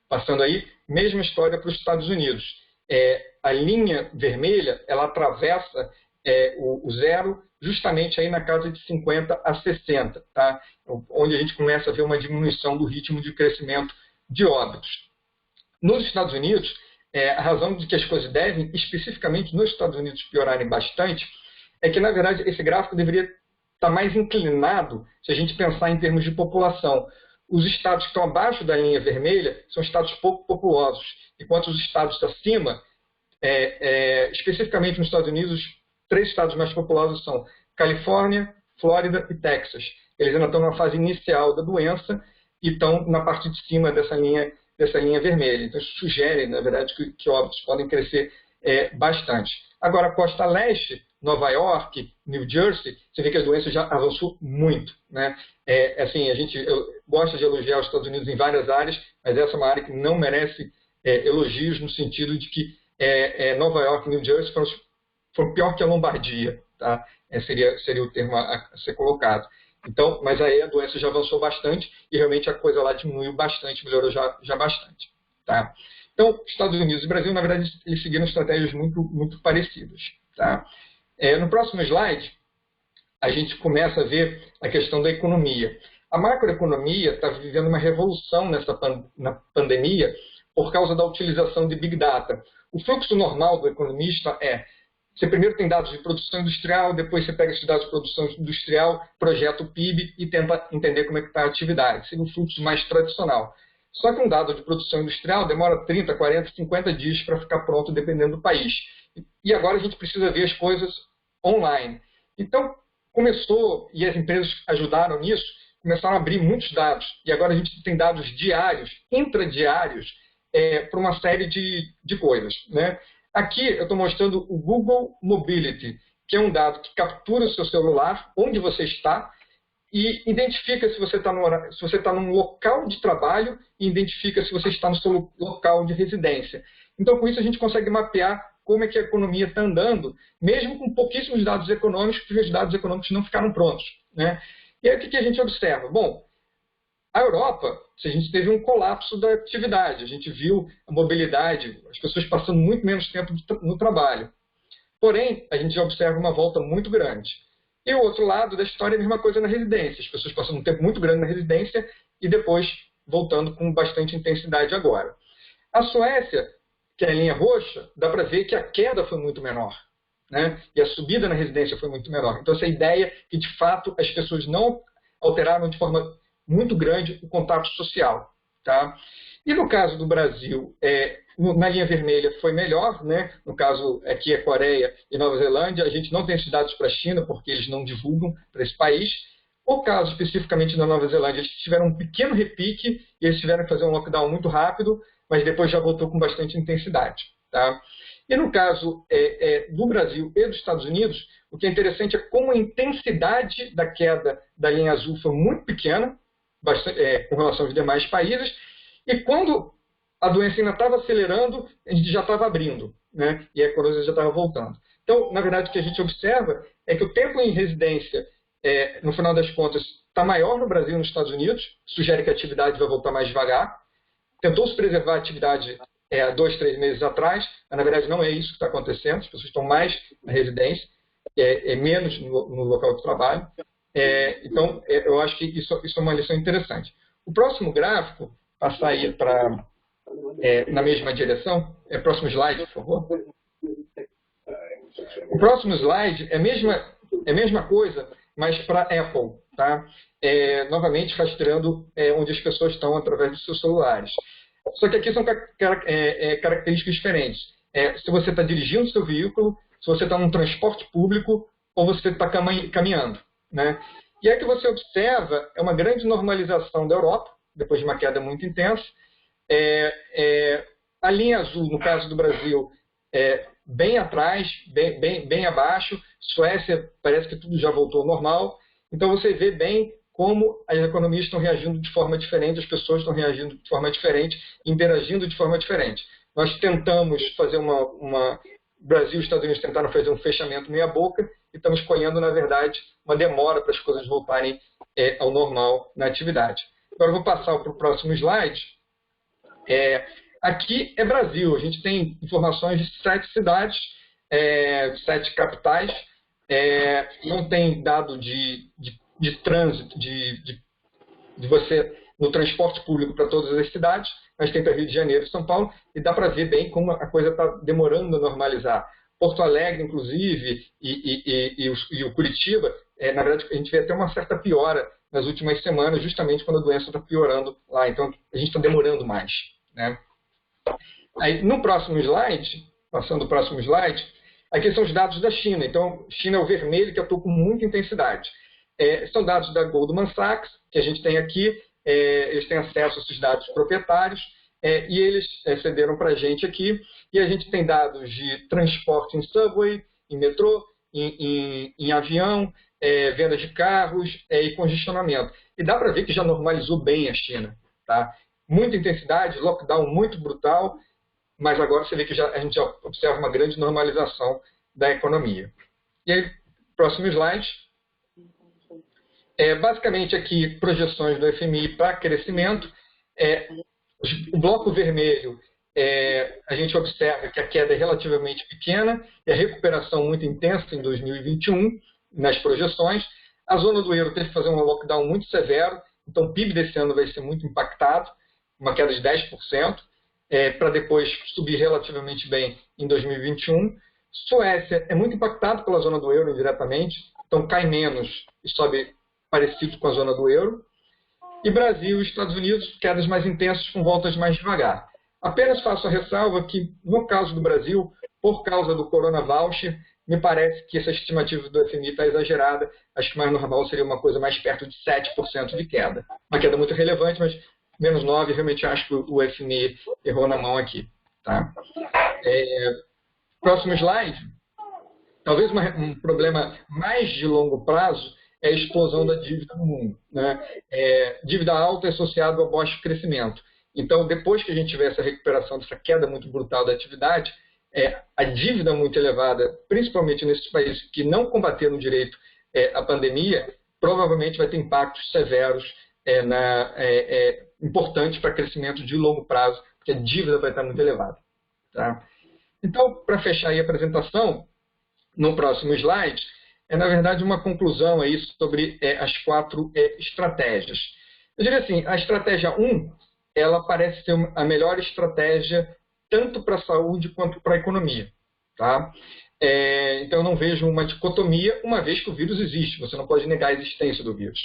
passando aí, mesma história para os Estados Unidos. A linha vermelha, ela atravessa o zero justamente aí na casa de 50 a 60, tá? Onde a gente começa a ver uma diminuição do ritmo de crescimento de óbitos. Nos Estados Unidos, a razão de que as coisas devem, especificamente nos Estados Unidos, piorarem bastante, é que, na verdade, esse gráfico deveria estar mais inclinado se a gente pensar em termos de população. Os estados que estão abaixo da linha vermelha são estados pouco populosos, enquanto os estados acima, especificamente nos Estados Unidos, os 3 estados mais populosos são Califórnia, Flórida e Texas. Eles ainda estão na fase inicial da doença e estão na parte de cima dessa linha vermelha. Então, isso sugere, na verdade, que óbitos podem crescer bastante. Agora, a costa leste, Nova York, New Jersey, você vê que a doença já avançou muito, né? Assim, eu gosto de elogiar os Estados Unidos em várias áreas, mas essa é uma área que não merece elogios no sentido de que Nova York e New Jersey foram pior que a Lombardia, tá? Seria o termo a ser colocado. Então, mas aí a doença já avançou bastante e realmente a coisa lá diminuiu bastante, melhorou já bastante. Tá? Então, Estados Unidos e Brasil, na verdade, eles seguiram estratégias muito parecidas. Tá? No próximo slide, a gente começa a ver a questão da economia. A macroeconomia está vivendo uma revolução na pandemia por causa da utilização de Big Data. O fluxo normal do economista você primeiro tem dados de produção industrial, depois você pega esses dados de produção industrial, projeta o PIB e tenta entender como é que está a atividade. Seria um fluxo mais tradicional. Só que um dado de produção industrial demora 30, 40, 50 dias para ficar pronto, dependendo do país. E agora a gente precisa ver as coisas online. Então, começou, e as empresas ajudaram nisso, começaram a abrir muitos dados. E agora a gente tem dados diários, intradiários, para uma série de coisas, né? Aqui eu estou mostrando o Google Mobility, que é um dado que captura o seu celular, onde você está, e identifica se você está num local de trabalho e identifica se você está no seu local de residência. Então, com isso, a gente consegue mapear como é que a economia está andando, mesmo com pouquíssimos dados econômicos, porque os dados econômicos não ficaram prontos, né? E aí o que a gente observa? Bom, a Europa, a gente teve um colapso da atividade, a gente viu a mobilidade, as pessoas passando muito menos tempo no trabalho. Porém, a gente já observa uma volta muito grande. E o outro lado da história é a mesma coisa na residência, as pessoas passando um tempo muito grande na residência e depois voltando com bastante intensidade agora. A Suécia, que é a linha roxa, dá para ver que a queda foi muito menor, né? E a subida na residência foi muito menor. Então, essa ideia que, de fato, as pessoas não alteraram de forma muito grande o contato social. Tá? E no caso do Brasil, na linha vermelha foi melhor, né? No caso aqui é Coreia e Nova Zelândia, a gente não tem esses dados para a China, porque eles não divulgam para esse país. O caso especificamente da Nova Zelândia, eles tiveram um pequeno repique e eles tiveram que fazer um lockdown muito rápido, mas depois já voltou com bastante intensidade. Tá? E no caso do Brasil e dos Estados Unidos, o que é interessante é como a intensidade da queda da linha azul foi muito pequena, com relação aos demais países, e quando a doença ainda estava acelerando, a gente já estava abrindo, né? E a economia já estava voltando. Então, na verdade, o que a gente observa é que o tempo em residência, no final das contas, está maior no Brasil e nos Estados Unidos, sugere que a atividade vai voltar mais devagar. Tentou-se preservar a atividade há 2, 3 meses atrás, mas na verdade não é isso que está acontecendo, as pessoas estão mais na residência, menos no local de trabalho. Então, eu acho que isso é uma lição interessante. O próximo gráfico, passar aí na mesma direção, próximo slide, por favor. O próximo slide é a mesma coisa, mas para Apple, tá? Novamente rastreando onde as pessoas estão através dos seus celulares. Só que aqui são características diferentes. Se você está dirigindo o seu veículo, se você está num transporte público ou você está caminhando. Né? E aí que você observa uma grande normalização da Europa, depois de uma queda muito intensa. A linha azul, no caso do Brasil, bem atrás, bem abaixo. Suécia, parece que tudo já voltou ao normal. Então, você vê bem como as economias estão reagindo de forma diferente, as pessoas estão reagindo de forma diferente, interagindo de forma diferente. Nós tentamos fazer Brasil e Estados Unidos tentaram fazer um fechamento meia boca e estamos colhendo, na verdade, uma demora para as coisas voltarem ao normal na atividade. Agora eu vou passar para o próximo slide. Aqui é Brasil. A gente tem informações de 7 cidades, 7 capitais. Não tem dado de trânsito, de você no transporte público para todas as cidades, mas tem para Rio de Janeiro e São Paulo, e dá para ver bem como a coisa está demorando a normalizar. Porto Alegre, inclusive, e o Curitiba, na verdade, a gente vê até uma certa piora nas últimas semanas, justamente quando a doença está piorando lá. Então, a gente está demorando mais, né? Aí, no próximo slide, passando o próximo slide, aqui são os dados da China. Então, China é o vermelho, que atua com muita intensidade. São dados da Goldman Sachs, que a gente tem aqui. Eles têm acesso a esses dados proprietários, e eles cederam para a gente aqui. E a gente tem dados de transporte em subway, em metrô, em avião, vendas de carros e congestionamento. E dá para ver que já normalizou bem a China. Tá? Muita intensidade, lockdown muito brutal, mas agora você vê que a gente já observa uma grande normalização da economia. E aí, próximo slide. Basicamente aqui, projeções do FMI para crescimento. O bloco vermelho, a gente observa que a queda é relativamente pequena e a recuperação muito intensa em 2021, nas projeções. A zona do euro teve que fazer um lockdown muito severo, então o PIB desse ano vai ser muito impactado, uma queda de 10%, para depois subir relativamente bem em 2021. Suécia é muito impactado pela zona do euro indiretamente, então cai menos e sobe parecido com a zona do euro. E Brasil e Estados Unidos, quedas mais intensas com voltas mais devagar. Apenas faço a ressalva que, no caso do Brasil, por causa do Corona Voucher, me parece que essa estimativa do FMI está exagerada. Acho que mais normal seria uma coisa mais perto de 7% de queda. Uma queda muito relevante, mas menos 9%, realmente acho que o FMI errou na mão aqui. Tá? Próximo slide. Talvez um problema mais de longo prazo é a explosão da dívida no mundo. Né? Dívida alta é associada ao baixo crescimento. Então, depois que a gente tiver essa recuperação dessa queda muito brutal da atividade, a dívida muito elevada, principalmente nesses países que não combateram direito a pandemia, provavelmente vai ter impactos severos, importantes para crescimento de longo prazo, porque a dívida vai estar muito elevada. Tá? Então, para fechar aí a apresentação, no próximo slide, na verdade, uma conclusão aí sobre as 4 estratégias. Eu diria assim, a estratégia 1, ela parece ser a melhor estratégia tanto para a saúde quanto para a economia. Tá? Então, eu não vejo uma dicotomia, uma vez que o vírus existe, você não pode negar a existência do vírus.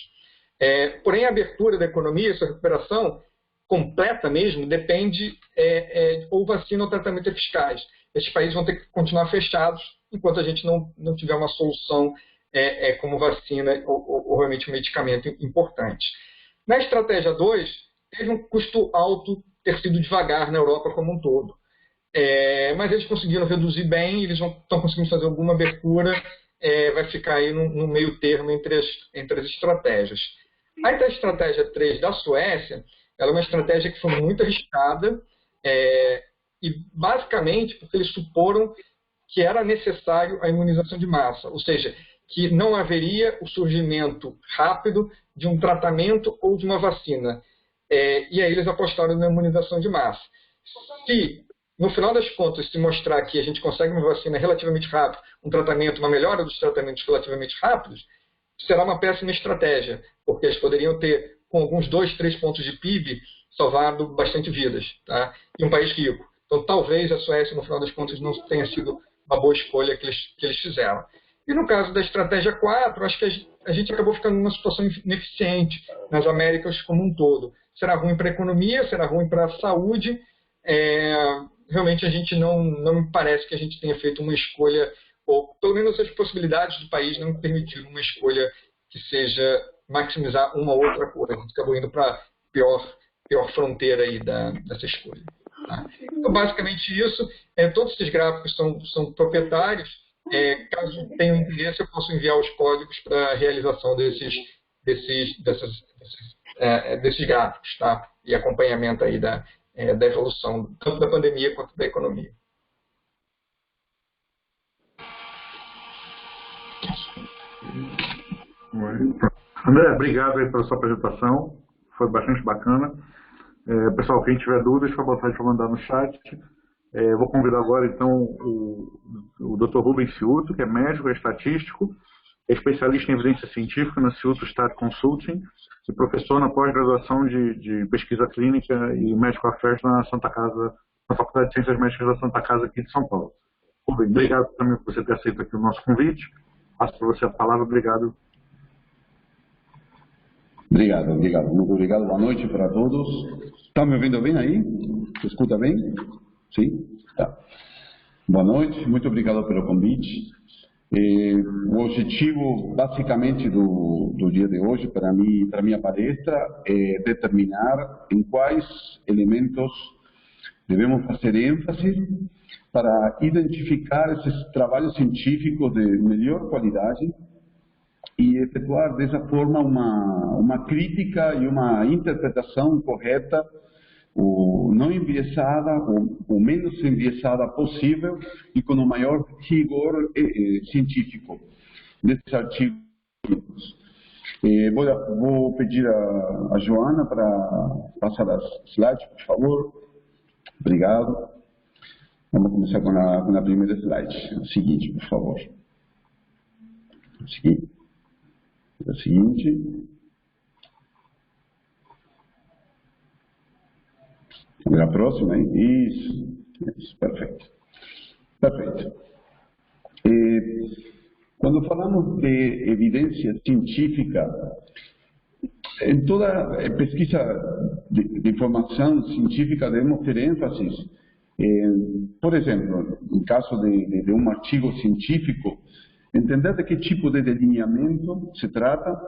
Porém, a abertura da economia, sua recuperação completa mesmo, depende ou vacina ou tratamento eficaz. Esses países vão ter que continuar fechados enquanto a gente não tiver uma solução como vacina ou realmente um medicamento importante. Na estratégia 2, teve um custo alto ter sido devagar na Europa como um todo. Mas eles conseguiram reduzir bem, eles estão conseguindo fazer alguma abertura, vai ficar aí no meio termo entre as estratégias. A estratégia 3 da Suécia, ela é uma estratégia que foi muito arriscada, e basicamente porque eles suporam que era necessário a imunização de massa, ou seja, que não haveria o surgimento rápido de um tratamento ou de uma vacina. E aí eles apostaram na imunização de massa. Se, no final das contas, se mostrar que a gente consegue uma vacina relativamente rápida, um tratamento, uma melhora dos tratamentos relativamente rápidos, será uma péssima estratégia, porque eles poderiam ter, com alguns 2, 3 pontos de PIB, salvado bastante vidas, tá? E um país rico. Então, talvez a Suécia, no final das contas, não tenha sido uma boa escolha que eles fizeram. E no caso da estratégia 4, acho que a gente acabou ficando numa situação ineficiente nas Américas como um todo. Será ruim para a economia, será ruim para a saúde. Realmente a gente não me parece que a gente tenha feito uma escolha, ou pelo menos as possibilidades do país não permitiram uma escolha que seja maximizar uma ou outra coisa. A gente acabou indo para a pior fronteira aí dessa escolha. Tá? Então, basicamente isso. Todos esses gráficos são proprietários. Caso tenham interesse, eu posso enviar os códigos para a realização desses gráficos, tá? E acompanhamento aí da evolução, tanto da pandemia quanto da economia. André, obrigado aí pela sua apresentação, foi bastante bacana. Pessoal, quem tiver dúvidas, fica à vontade para mandar no chat. Vou convidar agora, então, o Dr. Rubens Ciuto, que é médico, é estatístico, é especialista em evidência científica na Ciuto Stat Consulting e professor na pós-graduação de pesquisa clínica e Medical Affairs na Santa Casa, na Faculdade de Ciências Médicas da Santa Casa aqui de São Paulo. Rubens, obrigado também por você ter aceito aqui o nosso convite. Passo para você a palavra. Obrigado. Obrigado. Muito obrigado. Boa noite para todos. Está me ouvindo bem aí? Se escuta bem? Sim? Tá. Boa noite. Muito obrigado pelo convite. O objetivo, basicamente, do dia de hoje, para minha palestra, é determinar em quais elementos devemos fazer ênfase para identificar esses trabalhos científicos de melhor qualidade e efetuar dessa forma uma crítica e uma interpretação correta, não enviesada, o menos enviesada possível e com o maior rigor científico desses artigos. Vou pedir a Joana para passar as slides, por favor. Obrigado. Vamos começar com a primeira slide. O seguinte, por favor. O seguinte. A próxima, hein? Isso, perfeito. Quando falamos de evidência científica, em toda pesquisa de informação científica devemos ter ênfase. Por exemplo, em caso de um artigo científico, entender de que tipo de delineamento se trata,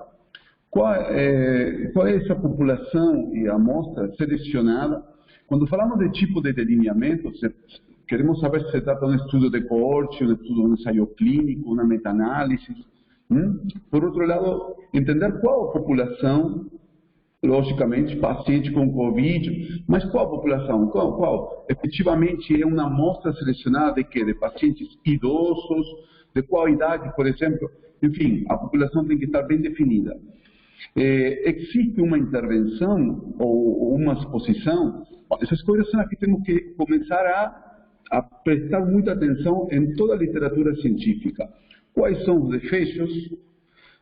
qual é essa população e amostra selecionada. Quando falamos de tipo de delineamento, queremos saber se se trata de um estudo de coorte, um estudo de um ensaio clínico, uma meta-análise. Por outro lado, entender qual a população, logicamente, paciente com Covid, mas qual a população? Qual? Efetivamente é uma amostra selecionada de quê? De pacientes idosos, de qual idade, por exemplo? Enfim, a população tem que estar bem definida. Existe uma intervenção ou uma exposição? Essas coisas são as que temos que começar a prestar muita atenção em toda a literatura científica. Quais são os desfechos?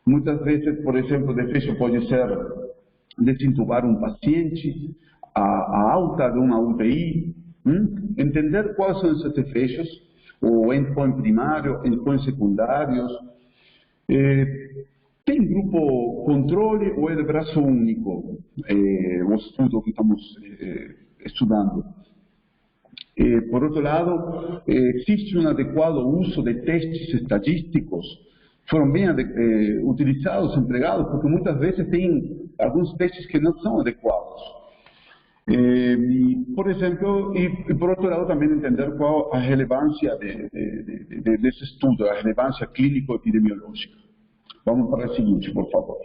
Muitas vezes, por exemplo, o desfecho pode ser desintubar um paciente, a alta de uma UTI, entender quais são esses desfechos, o endpoint primário, endpoint secundários. Tem grupo controle ou é de braço único o estudo que estamos estudando? Por outro lado, existe um adequado uso de testes estatísticos? Foram bem utilizados, empregados, porque muitas vezes tem alguns testes que não são adequados. Por exemplo, e por outro lado também entender qual a relevância desse estudo, a relevância clínico-epidemiológica. Vamos para o seguinte, por favor.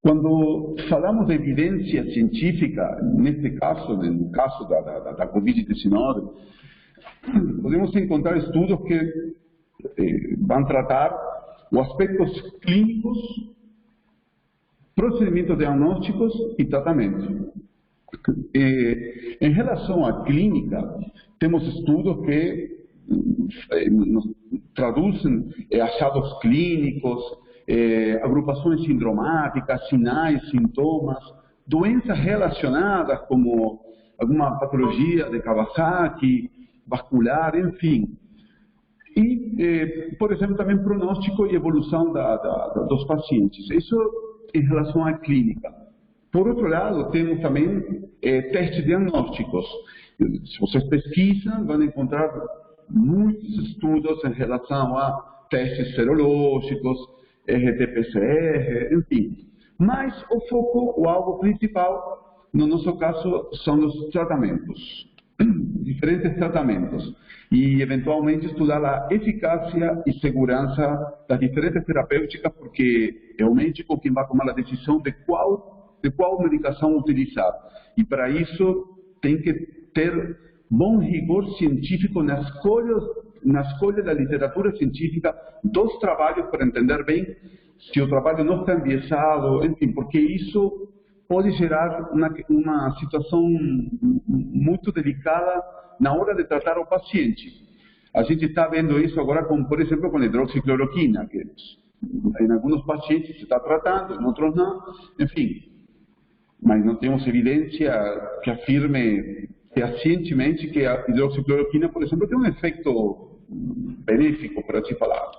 Quando falamos de evidência científica, neste caso, no caso da Covid-19, podemos encontrar estudos que vão tratar os aspectos clínicos, procedimentos diagnósticos e tratamento. Em relação à clínica, temos estudos que traduzem achados clínicos, agrupações sindromáticas, sinais, sintomas, doenças relacionadas como alguma patologia de Kawasaki, vascular, enfim. E, por exemplo, também pronóstico e evolução dos pacientes. Isso em relação à clínica. Por outro lado, temos também testes diagnósticos. Se vocês pesquisam, vão encontrar muitos estudos em relação a testes serológicos, RT-PCR, enfim. Mas o foco, o alvo principal, no nosso caso, são os tratamentos, diferentes tratamentos, e eventualmente estudar a eficácia e segurança das diferentes terapêuticas, porque é o médico quem vai tomar a decisão de qual medicação utilizar. E para isso tem que ter bom rigor científico na escolha da literatura científica dos trabalhos, para entender bem se o trabalho não está enviesado, enfim, porque isso pode gerar uma situação muito delicada na hora de tratar o paciente. A gente está vendo isso agora, por exemplo, com a hidroxicloroquina, que em alguns pacientes se está tratando, em outros não, enfim. Mas não temos evidência que afirme fehacientemente que a hidroxicloroquina, por exemplo, tem um efeito benéfico, por assim falar.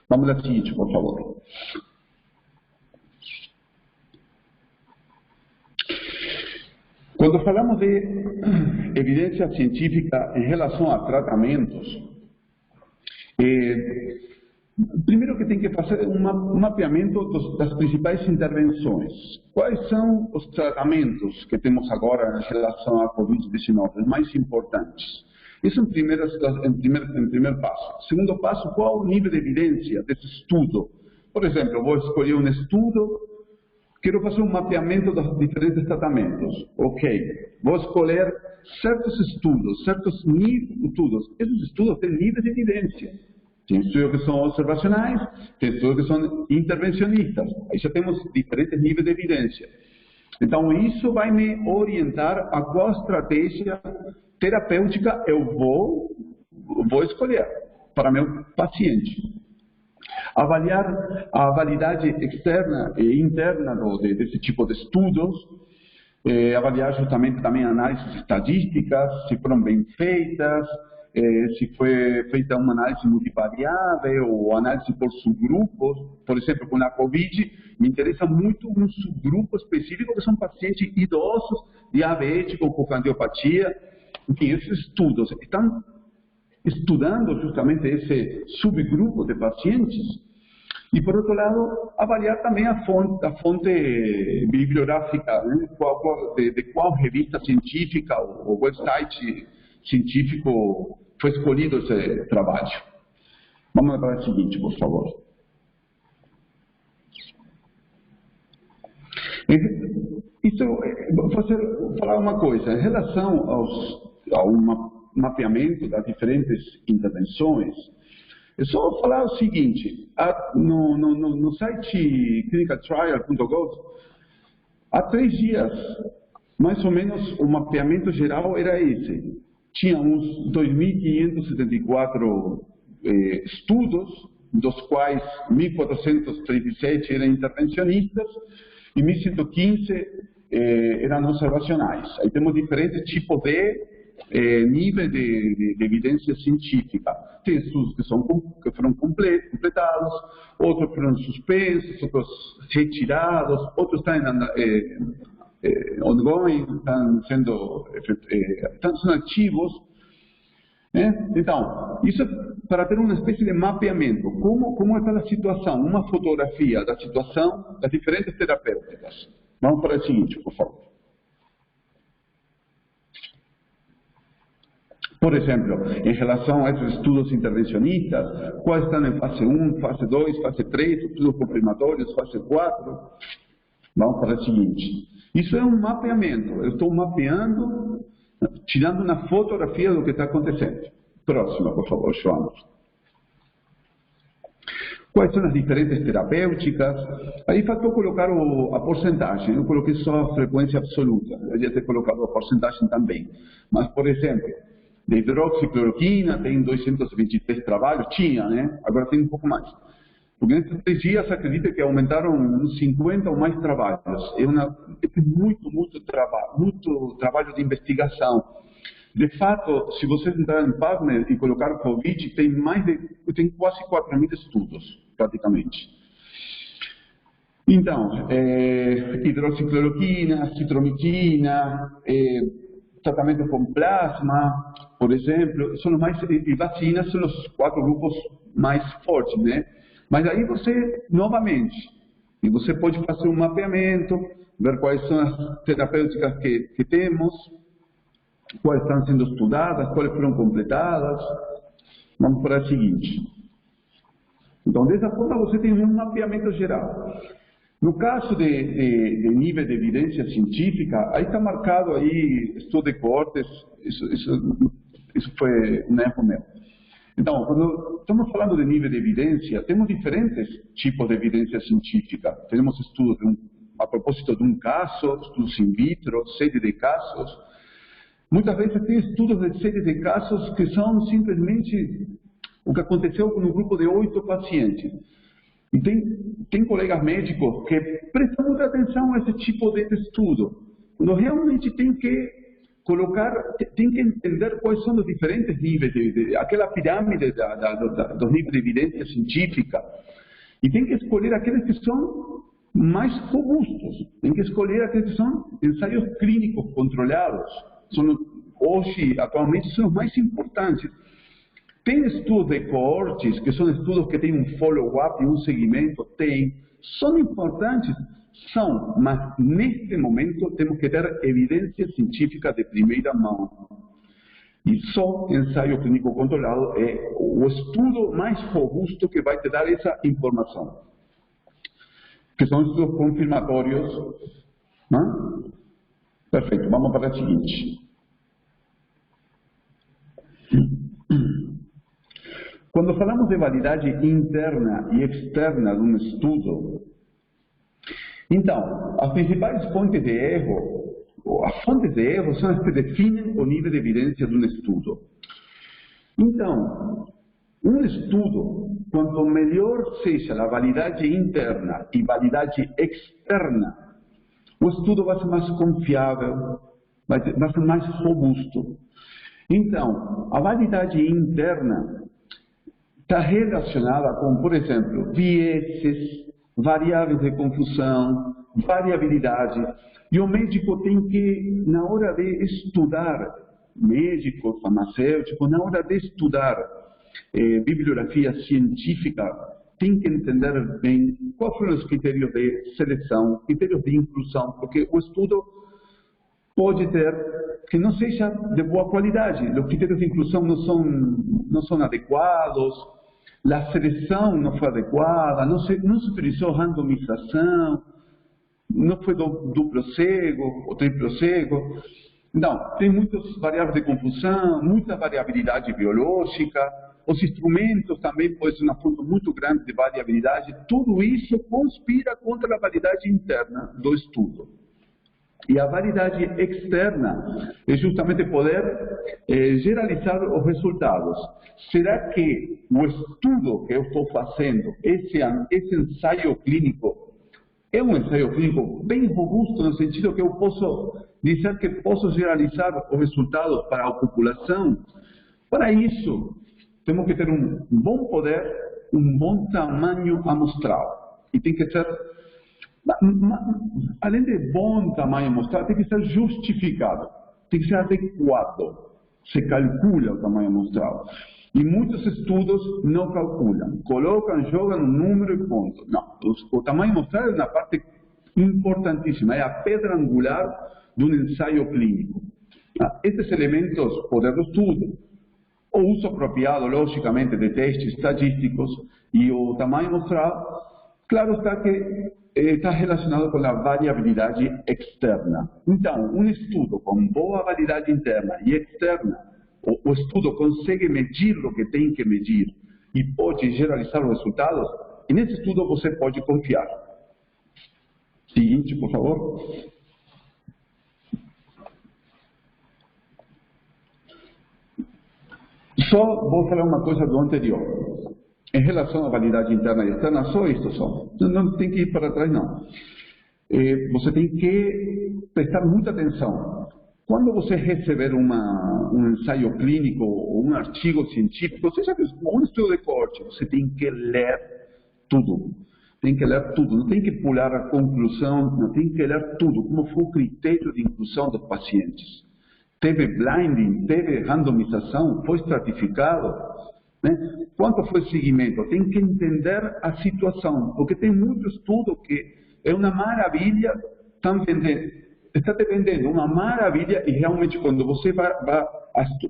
Vamos à seguinte, por favor. Quando falamos de evidência científica em relação a tratamentos, primeiro que tem que fazer um mapeamento das principais intervenções. Quais são os tratamentos que temos agora em relação à Covid-19, os mais importantes? Isso em primeiro passo. Segundo passo, qual o nível de evidência desse estudo? Por exemplo, vou escolher um estudo, quero fazer um mapeamento dos diferentes tratamentos. Ok, vou escolher certos estudos, certos estudos. Esses estudos têm níveis de evidência. Tem estudos que são observacionais, tem estudos que são intervencionistas. Aí já temos diferentes níveis de evidência. Então, isso vai me orientar a qual estratégia terapêutica eu vou escolher para meu paciente. Avaliar a validade externa e interna desse tipo de estudos, avaliar justamente também análises estadísticas, se foram bem feitas, se foi feita uma análise multivariável ou análise por subgrupos. Por exemplo, com a Covid, me interessa muito um subgrupo específico, que são pacientes idosos, diabéticos, com cardiopatia. Enfim, esses estudos estão estudando justamente esse subgrupo de pacientes. E, por outro lado, avaliar também a fonte bibliográfica, né? de qual revista científica ou website científico foi escolhido esse trabalho. Vamos para o seguinte, por favor. Vou falar uma coisa. Em relação ao mapeamento das diferentes intervenções, é só falar o seguinte: no site clinicaltrial.gov, há 3 dias, mais ou menos, o mapeamento geral era esse. Tinha uns 2.574 estudos, dos quais 1.437 eram intervencionistas e 1.115 eram observacionais. Aí temos diferentes tipos de nível de evidência científica. Tem estudos que foram completados, outros foram suspensos, outros retirados, outros estão ongoing, estão sendo ativos. Então, isso é para ter uma espécie de mapeamento. Como está a situação? Uma fotografia da situação das diferentes terapêuticas. Vamos para o seguinte, por favor. Por exemplo, em relação a esses estudos intervencionistas, quais estão em fase 1, fase 2, fase 3, estudos confirmatórios, fase 4. Vamos para o seguinte. Isso é um mapeamento. Eu estou mapeando, tirando uma fotografia do que está acontecendo. Próxima, por favor, João. Quais são as diferentes terapêuticas? Aí faltou colocar a porcentagem. Eu coloquei só a frequência absoluta. Eu devia ter colocado a porcentagem também. Mas, por exemplo, de hidroxicloroquina tem 223 trabalhos. Tinha, né? Agora tem um pouco mais. Porque nesses 3 dias, acredito que aumentaram uns 50 ou mais trabalhos. É muito trabalho de investigação. De fato, se você entrar em PubMed e colocar Covid, tem quase 4.000 estudos, praticamente. Então, hidroxicloroquina, citromicina, tratamento com plasma, por exemplo, e vacinas são os 4 grupos mais fortes, né? Mas aí você, novamente, E você pode fazer um mapeamento, ver quais são as terapêuticas que temos, quais estão sendo estudadas, quais foram completadas. Vamos para a seguinte. Então, dessa forma, você tem um mapeamento geral. No caso de nível de evidência científica, aí está marcado aí estudo de coortes, isso foi um erro meu. Então, quando estamos falando de nível de evidência, temos diferentes tipos de evidência científica. Temos estudos a propósito de um caso, estudos in vitro, série de casos. Muitas vezes tem estudos de série de casos que são simplesmente o que aconteceu com um grupo de 8 pacientes. E tem colegas médicos que prestam muita atenção a esse tipo de estudo. Quando realmente tem que colocar, tem que entender quais são os diferentes níveis, aquela pirâmide dos níveis de evidência científica. E tem que escolher aqueles que são mais robustos. Tem que escolher aqueles que são ensaios clínicos controlados. Hoje, atualmente, são os mais importantes. Tem estudos de coortes, que são estudos que têm um follow-up e um seguimento? Tem. São importantes? São. Mas, neste momento, temos que ter evidência científica de primeira mão. E só ensaio clínico controlado é o estudo mais robusto que vai te dar essa informação. Que são estudos confirmatórios. Não? Perfeito. Vamos para a seguinte. Quando falamos de validade interna e externa de um estudo, então, as principais fontes de erro, as fontes de erro são as que definem o nível de evidência de um estudo. Então, um estudo, quanto melhor seja a validade interna e validade externa, o estudo vai ser mais confiável, vai ser mais robusto. Então, a validade interna está relacionada com, por exemplo, vieses, variáveis de confusão, variabilidade. E o médico tem que, na hora de estudar, médico, farmacêutico, na hora de estudar bibliografia científica, tem que entender bem quais foram os critérios de seleção, critérios de inclusão, porque o estudo pode ter que não seja de boa qualidade. Os critérios de inclusão não são adequados, a seleção não foi adequada, não se utilizou randomização, não foi duplo cego ou triplo cego. Então, tem muitas variáveis de confusão, muita variabilidade biológica, os instrumentos também podem ser uma fonte muito grande de variabilidade. Tudo isso conspira contra a validade interna do estudo. E a validade externa é justamente poder generalizar os resultados. Será que o estudo que eu estou fazendo, esse ensaio clínico, é um ensaio clínico bem robusto, no sentido que eu posso dizer que posso generalizar os resultados para a população? Para isso, temos que ter um bom poder, um bom tamanho amostral. E tem que ser... Além de bom tamanho amostral, tem que ser justificado, tem que ser adequado. Se calcula o tamanho amostral. E muitos estudos não calculam, colocam, jogam um número e ponto. Não, o tamanho amostral é uma parte importantíssima, é a pedra angular de um ensaio clínico. Esses elementos, poder do estudo, o uso apropriado, logicamente, de testes estatísticos e o tamanho amostral, claro está que está relacionado com a variabilidade externa. Então, um estudo com boa validade interna e externa, o estudo consegue medir o que tem que medir e pode generalizar os resultados, e nesse estudo você pode confiar. Seguinte, por favor. Só vou falar uma coisa do anterior. Em relação à validade interna e externa, só isto só. Não tem que ir para trás, não. Você tem que prestar muita atenção. Quando você receber um ensaio clínico ou um artigo científico, seja um estudo de coorte, você tem que ler tudo. Tem que ler tudo. Não tem que pular a conclusão, não tem que ler tudo. Como foi o critério de inclusão dos pacientes? Teve blinding, teve randomização, foi estratificado? Né? Quanto foi o seguimento? Tem que entender a situação, porque tem muito estudo que é uma maravilha, está te vendendo uma maravilha e realmente quando você vai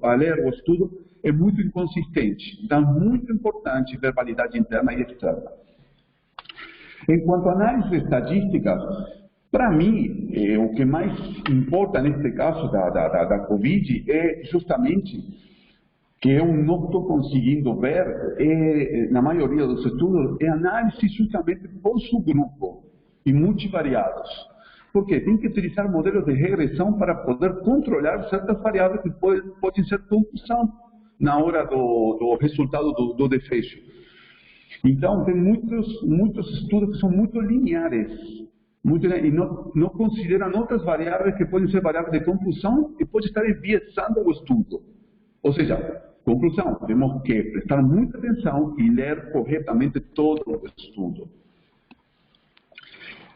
a ler o estudo é muito inconsistente. Então, muito importante verbalidade interna e externa. Em quanto a análise estatística, para mim, o que mais importa neste caso da Covid é justamente que eu não estou conseguindo ver, na maioria dos estudos, é análise justamente por subgrupo e multivariados. Porque tem que utilizar modelos de regressão para poder controlar certas variáveis que podem ser confusão na hora do resultado do desfecho. Então, tem muitos estudos que são muito lineares e não consideram outras variáveis que podem ser variáveis de confusão e podem estar enviesando o estudo. Ou seja, conclusão, temos que prestar muita atenção e ler corretamente todo o estudo.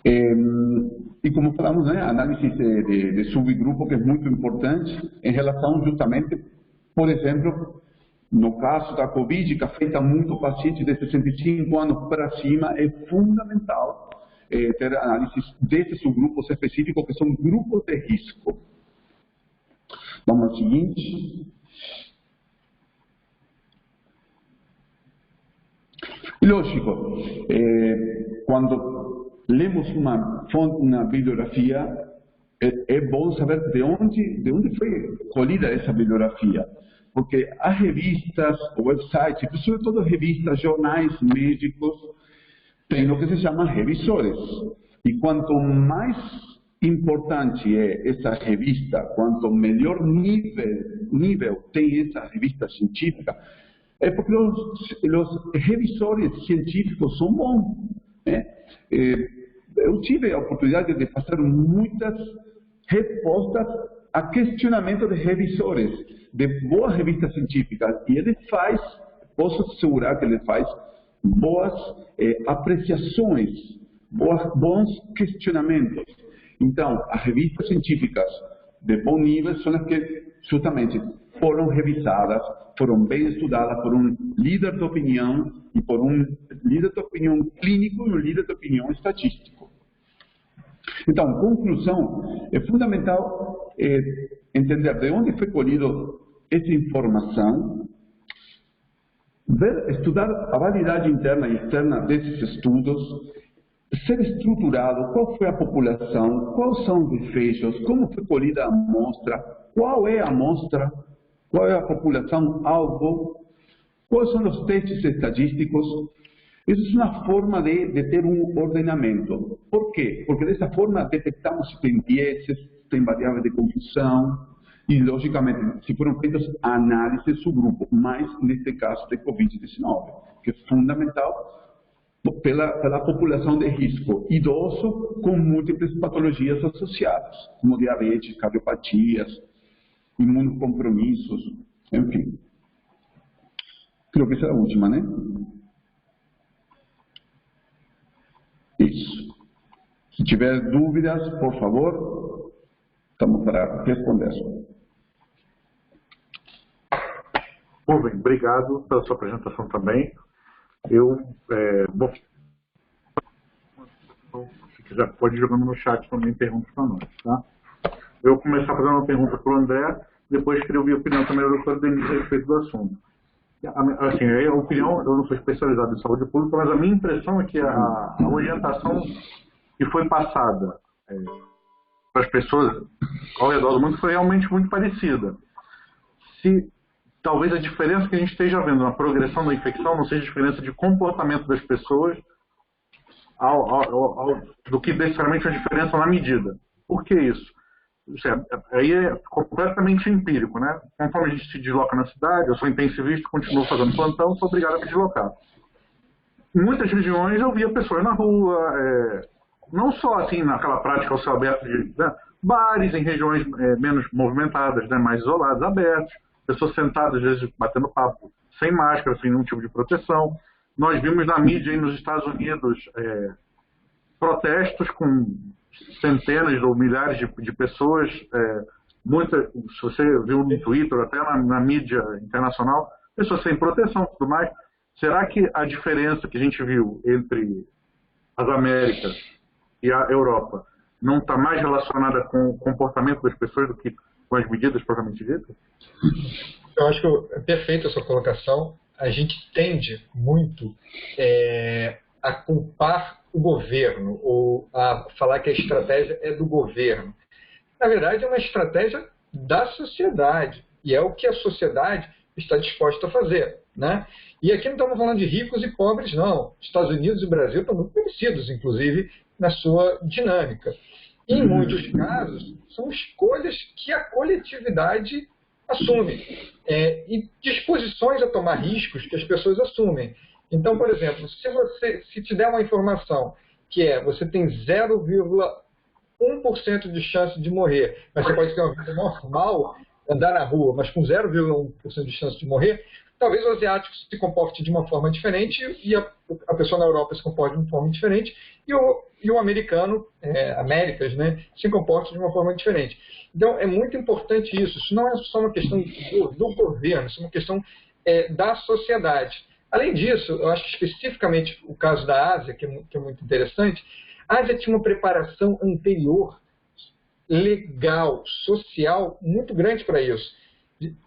E como falamos, né, análise de subgrupo, que é muito importante em relação justamente, por exemplo, no caso da Covid, que afeta muito pacientes de 65 anos para cima, é fundamental ter análises desses subgrupos específicos, que são grupos de risco. Vamos ao seguinte. E lógico, quando lemos uma fonte, uma bibliografia, é bom saber de onde foi colhida essa bibliografia. Porque as revistas, websites, sobretudo revistas, jornais médicos, têm o que se chama revisores. E quanto mais importante é essa revista, quanto melhor nível tem essa revista científica, é porque os revisores científicos são bons. Né? Eu tive a oportunidade de fazer muitas respostas a questionamento de revisores de boas revistas científicas, e ele faz, posso assegurar que ele faz boas apreciações, bons questionamentos. Então, as revistas científicas de bom nível são as que justamente foram revisadas, foram bem estudadas por um líder de opinião, e por um líder de opinião clínico e um líder de opinião estatístico. Então, conclusão, é fundamental entender de onde foi colhido essa informação, estudar a validade interna e externa desses estudos, ser estruturado, qual foi a população, quais são os desfechos, como foi colhida a amostra, qual é a amostra, qual é a população-alvo, quais são os testes estatísticos. Isso é uma forma de ter um ordenamento. Por quê? Porque dessa forma detectamos se tem vieses, se tem variáveis de confusão, e, logicamente, se foram feitas análises subgrupo, mas neste caso de Covid-19, que é fundamental pela população de risco, idoso com múltiplas patologias associadas, como diabetes, cardiopatias, imunocompromissos, enfim. Creio que essa é a última, né? Isso. Se tiver dúvidas, por favor, estamos para responder. Bem, obrigado pela sua apresentação também. Eu vou, se quiser, pode ir jogando no chat também perguntas para nós, tá? Eu vou começar fazendo uma pergunta para o André, depois queria ouvir a opinião também da doutora Denise a respeito do assunto. Assim, a opinião, eu não sou especializado em saúde pública, mas a minha impressão é que a orientação que foi passada para as pessoas ao redor do mundo foi realmente muito parecida. Se talvez a diferença que a gente esteja vendo na progressão da infecção não seja a diferença de comportamento das pessoas do que necessariamente a diferença na medida. Por que isso? Aí é completamente empírico, né? Conforme a gente se desloca na cidade, eu sou intensivista, continuo fazendo plantão, sou obrigado a me deslocar. Em muitas regiões eu via pessoas na rua, não só assim naquela prática ao céu aberto de bares em regiões menos movimentadas, né, mais isoladas, abertos, pessoas sentadas às vezes batendo papo, sem máscara, sem nenhum tipo de proteção. Nós vimos na mídia aí nos Estados Unidos protestos com centenas ou milhares de pessoas, se você viu no Twitter, até na mídia internacional, pessoas sem proteção e tudo mais. Será que a diferença que a gente viu entre as Américas e a Europa não está mais relacionada com o comportamento das pessoas do que com as medidas propriamente ditas? Eu acho que é perfeita a sua colocação. A gente tende muito a culpar o governo, ou a falar que a estratégia é do governo. Na verdade, é uma estratégia da sociedade, e é o que a sociedade está disposta a fazer, né? E aqui não estamos falando de ricos e pobres, não. Estados Unidos e Brasil estão muito parecidos, inclusive, na sua dinâmica. E, em muitos casos, são escolhas que a coletividade assume, e disposições a tomar riscos que as pessoas assumem. Então, por exemplo, se te der uma informação que você tem 0,1% de chance de morrer, mas você pode ter uma vida normal, andar na rua, mas com 0,1% de chance de morrer, talvez o asiático se comporte de uma forma diferente e a pessoa na Europa se comporte de uma forma diferente e o americano, Américas, né, se comporte de uma forma diferente. Então, é muito importante isso. Isso não é só uma questão do governo, isso é uma questão da sociedade. Além disso, eu acho que especificamente o caso da Ásia, que é muito interessante, a Ásia tinha uma preparação anterior, legal, social, muito grande para isso.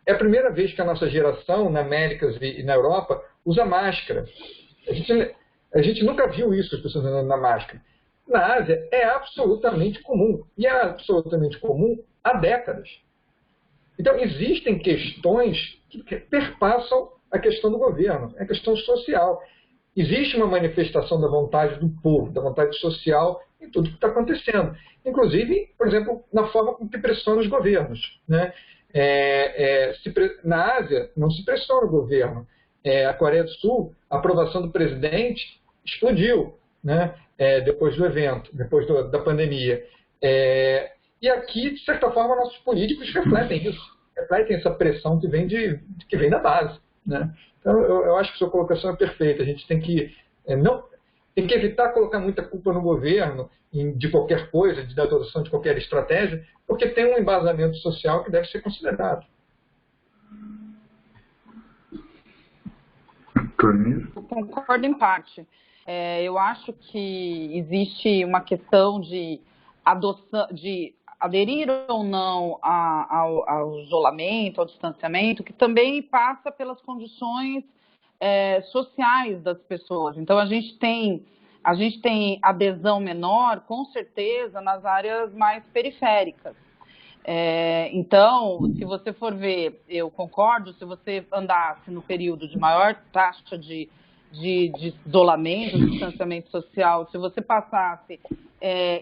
É a primeira vez que a nossa geração, na Américas e na Europa, usa máscara. A gente nunca viu isso, as pessoas andando na máscara. Na Ásia é absolutamente comum, e é absolutamente comum há décadas. Então, existem questões que perpassam a questão do governo, é a questão social. Existe uma manifestação da vontade do povo, da vontade social em tudo que está acontecendo. Inclusive, por exemplo, na forma como que pressiona os governos, né? Na Ásia, não se pressiona o governo. A Coreia do Sul, a aprovação do presidente explodiu, né? Depois do evento, depois da pandemia. E aqui, de certa forma, nossos políticos refletem isso, refletem essa pressão que vem da base, né? Então, eu acho que sua colocação é perfeita. A gente tem que evitar colocar muita culpa no governo de qualquer coisa, da adoção de qualquer estratégia, porque tem um embasamento social que deve ser considerado. Eu concordo em parte. Eu acho que existe uma questão de adoção, de aderir ou não ao isolamento, ao distanciamento, que também passa pelas condições sociais das pessoas. Então, a gente tem adesão menor, com certeza, nas áreas mais periféricas. Então, se você for ver, eu concordo, se você andasse no período de maior taxa de isolamento, de distanciamento social, se você passasse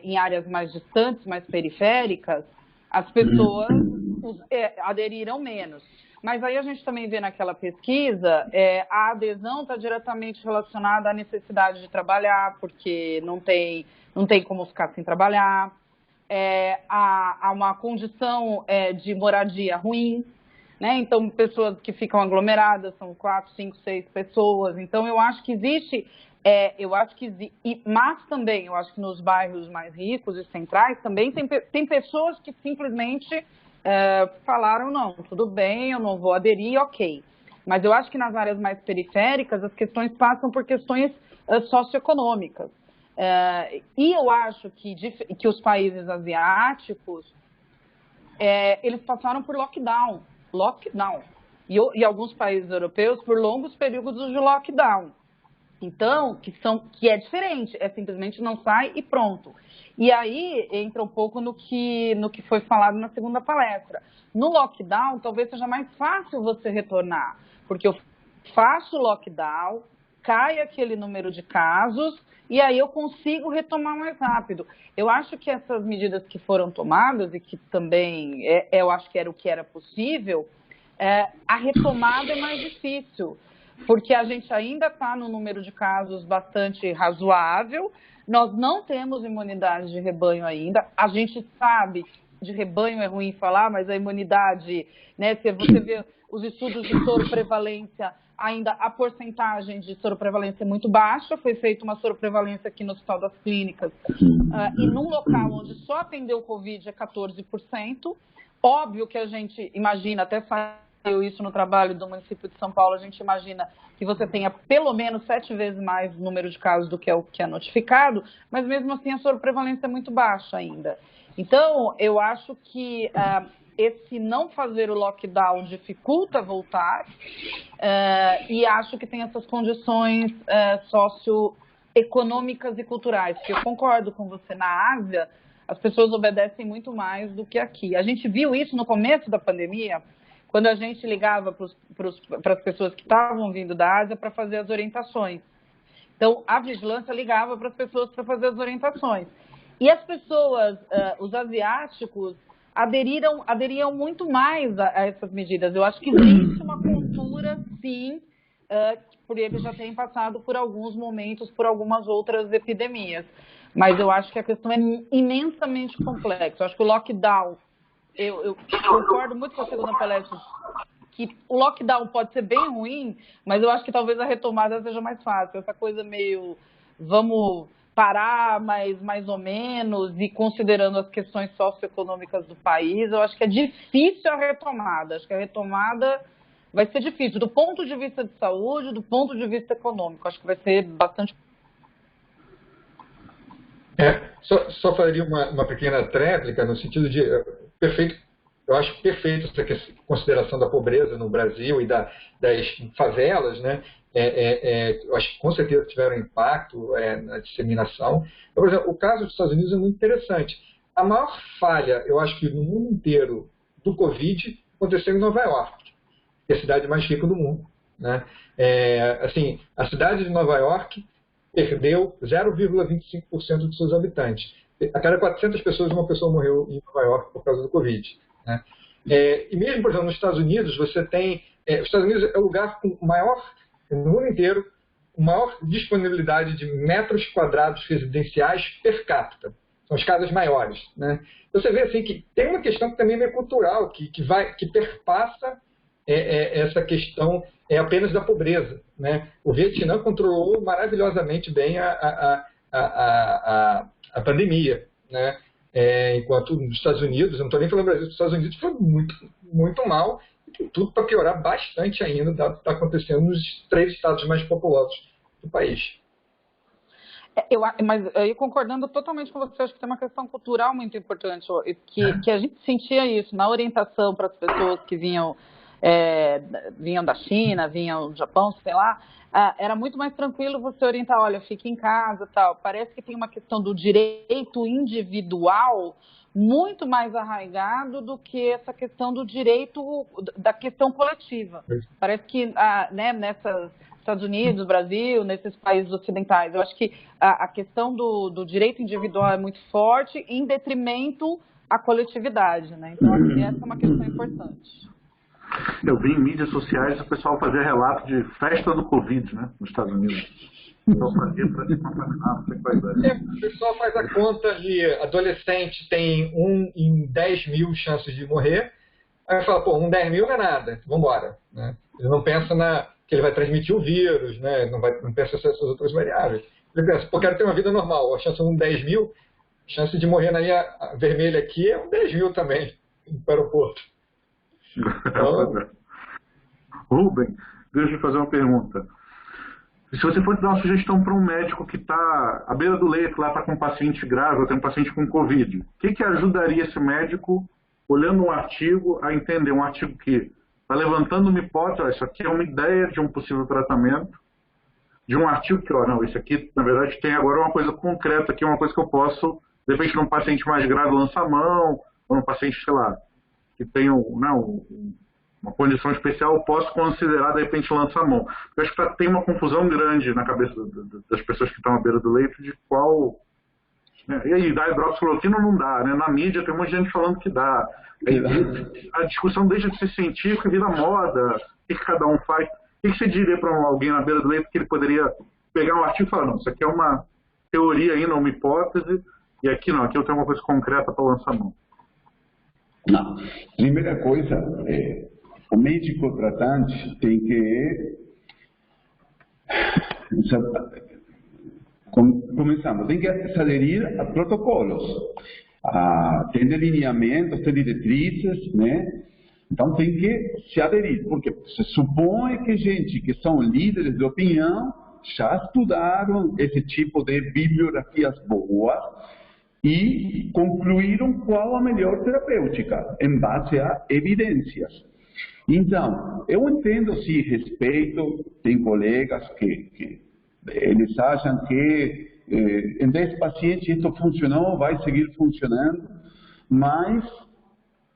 em áreas mais distantes, mais periféricas, as pessoas aderiram menos. Mas aí a gente também vê naquela pesquisa, a adesão está diretamente relacionada à necessidade de trabalhar, porque não tem como ficar sem trabalhar. Há uma condição de moradia ruim, né? Então, pessoas que ficam aglomeradas, são 4, 5, 6 pessoas. Então, eu acho que existe, mas também, eu acho que nos bairros mais ricos e centrais, também tem pessoas que simplesmente falaram, não, tudo bem, eu não vou aderir, ok. Mas eu acho que nas áreas mais periféricas, as questões passam por questões socioeconômicas. E eu acho que os países asiáticos, eles passaram por lockdown. E alguns países europeus por longos períodos de lockdown. Então, que é diferente, simplesmente não sai e pronto. E aí entra um pouco no que foi falado na segunda palestra. No lockdown, talvez seja mais fácil você retornar, porque eu faço lockdown, cai aquele número de casos, e aí eu consigo retomar mais rápido. Eu acho que essas medidas que foram tomadas, e que também eu acho que era o que era possível, a retomada é mais difícil, porque a gente ainda está no número de casos bastante razoável, nós não temos imunidade de rebanho ainda, a gente sabe, de rebanho é ruim falar, mas a imunidade, né, se você vê os estudos de soroprevalência, ainda a porcentagem de soroprevalência é muito baixa, foi feita uma soroprevalência aqui no Hospital das Clínicas, e num local onde só atendeu o Covid é 14%, óbvio que a gente imagina, até sai isso no trabalho do município de São Paulo, a gente imagina que você tenha pelo menos 7 vezes mais número de casos do que o que é notificado, mas mesmo assim a sobreprevalência é muito baixa ainda. Então, eu acho que esse não fazer o lockdown dificulta voltar e acho que tem essas condições socioeconômicas e culturais, porque eu concordo com você, na Ásia as pessoas obedecem muito mais do que aqui. A gente viu isso no começo da pandemia, quando a gente ligava para as pessoas que estavam vindo da Ásia para fazer as orientações. Então, a vigilância ligava para as pessoas para fazer as orientações. E as pessoas, os asiáticos, aderiam muito mais a essas medidas. Eu acho que existe uma cultura, sim, por eles já terem passado por alguns momentos, por algumas outras epidemias. Mas eu acho que a questão é imensamente complexa. Eu acho que o lockdown, eu concordo muito com a segunda palestra, que o lockdown pode ser bem ruim, mas eu acho que talvez a retomada seja mais fácil. Essa coisa meio, vamos parar, mas mais ou menos, e considerando as questões socioeconômicas do país, eu acho que é difícil a retomada. Acho que a retomada vai ser difícil, do ponto de vista de saúde, do ponto de vista econômico. Acho que vai ser bastante. Só faria uma pequena tréplica no sentido de perfeito. Eu acho perfeito essa consideração da pobreza no Brasil e das favelas, né? Eu acho que com certeza tiveram impacto na disseminação. Por exemplo, o caso dos Estados Unidos é muito interessante. A maior falha, eu acho que no mundo inteiro, do Covid aconteceu em Nova York, que é a cidade mais rica do mundo, né? Assim, a cidade de Nova York perdeu 0,25% dos seus habitantes. A cada 400 pessoas, uma pessoa morreu em Nova York por causa do Covid, né? E mesmo, por exemplo, nos Estados Unidos, você tem... os Estados Unidos é o lugar com maior, no mundo inteiro, maior disponibilidade de metros quadrados residenciais per capita. São as casas maiores, né? Então você vê assim, que tem uma questão que também é cultural, que perpassa essa questão apenas da pobreza, né? O Vietnã controlou maravilhosamente bem a pandemia, né? Enquanto nos Estados Unidos, eu não estou nem falando do Brasil, os Estados Unidos foi muito, muito mal, e tem tudo para piorar bastante ainda, dado que está acontecendo nos 3 estados mais populosos do país. Mas eu concordando totalmente com você, acho que tem uma questão cultural muito importante, que a gente sentia isso na orientação para as pessoas que vinham da China, vinham do Japão, sei lá, era muito mais tranquilo você orientar, olha, fique em casa, tal. Parece que tem uma questão do direito individual muito mais arraigado do que essa questão do direito, da questão coletiva. Parece que nessas Estados Unidos, Brasil, nesses países ocidentais, eu acho que a questão do direito individual é muito forte em detrimento à coletividade, né? Então, acho que essa é uma questão importante. Eu vi em mídias sociais o pessoal fazer relato de festa do Covid, né, nos Estados Unidos. Então fazia para se contaminar, não sei qual é. O pessoal faz a conta de adolescente tem 1 em 10 mil chances de morrer, aí fala, 1 em 10 mil não é nada, vamos embora, né? Ele não pensa que ele vai transmitir o vírus, né? Não pensa nessas outras variáveis. Ele pensa, quero ter uma vida normal, a chance de 1 em 10 mil, a chance de morrer na linha vermelha aqui é 1 em 10 mil também, no aeroporto. Rubem, deixa eu fazer uma pergunta. Se você for dar uma sugestão para um médico que está à beira do leito, lá está com um paciente grave, ou tem um paciente com Covid, o que ajudaria esse médico, olhando um artigo, a entender um artigo que está levantando uma hipótese, isso aqui é uma ideia de um possível tratamento, de um artigo que, não, isso aqui, na verdade, tem agora uma coisa concreta aqui, uma coisa que eu posso, de repente, num paciente mais grave, lançar a mão, ou num paciente, sei lá, que tem uma condição especial, eu posso considerar, de repente, lançar a mão. Eu acho que tem uma confusão grande na cabeça das pessoas que estão à beira do leito de qual... E aí, dar hidroxicloroquina não dá, né? Na mídia tem um monte de gente falando que dá. A discussão deixa de ser científica e vira moda. O que cada um faz? O que você diria para alguém na beira do leito que ele poderia pegar um artigo e falar, não, isso aqui é uma teoria ainda, uma hipótese, e aqui não, aqui eu tenho uma coisa concreta para lançar a mão. Não. Primeira coisa, o médico tratante tem que... Começamos, tem que se aderir a protocolos, tem delineamentos, tem diretrizes, né? Então tem que se aderir, porque se supõe que gente que são líderes de opinião já estudaram esse tipo de bibliografias boas e concluíram qual a melhor terapêutica, em base a evidências. Então, eu entendo, sim, respeito, tem colegas que eles acham que em 10 pacientes isso funcionou, vai seguir funcionando, mas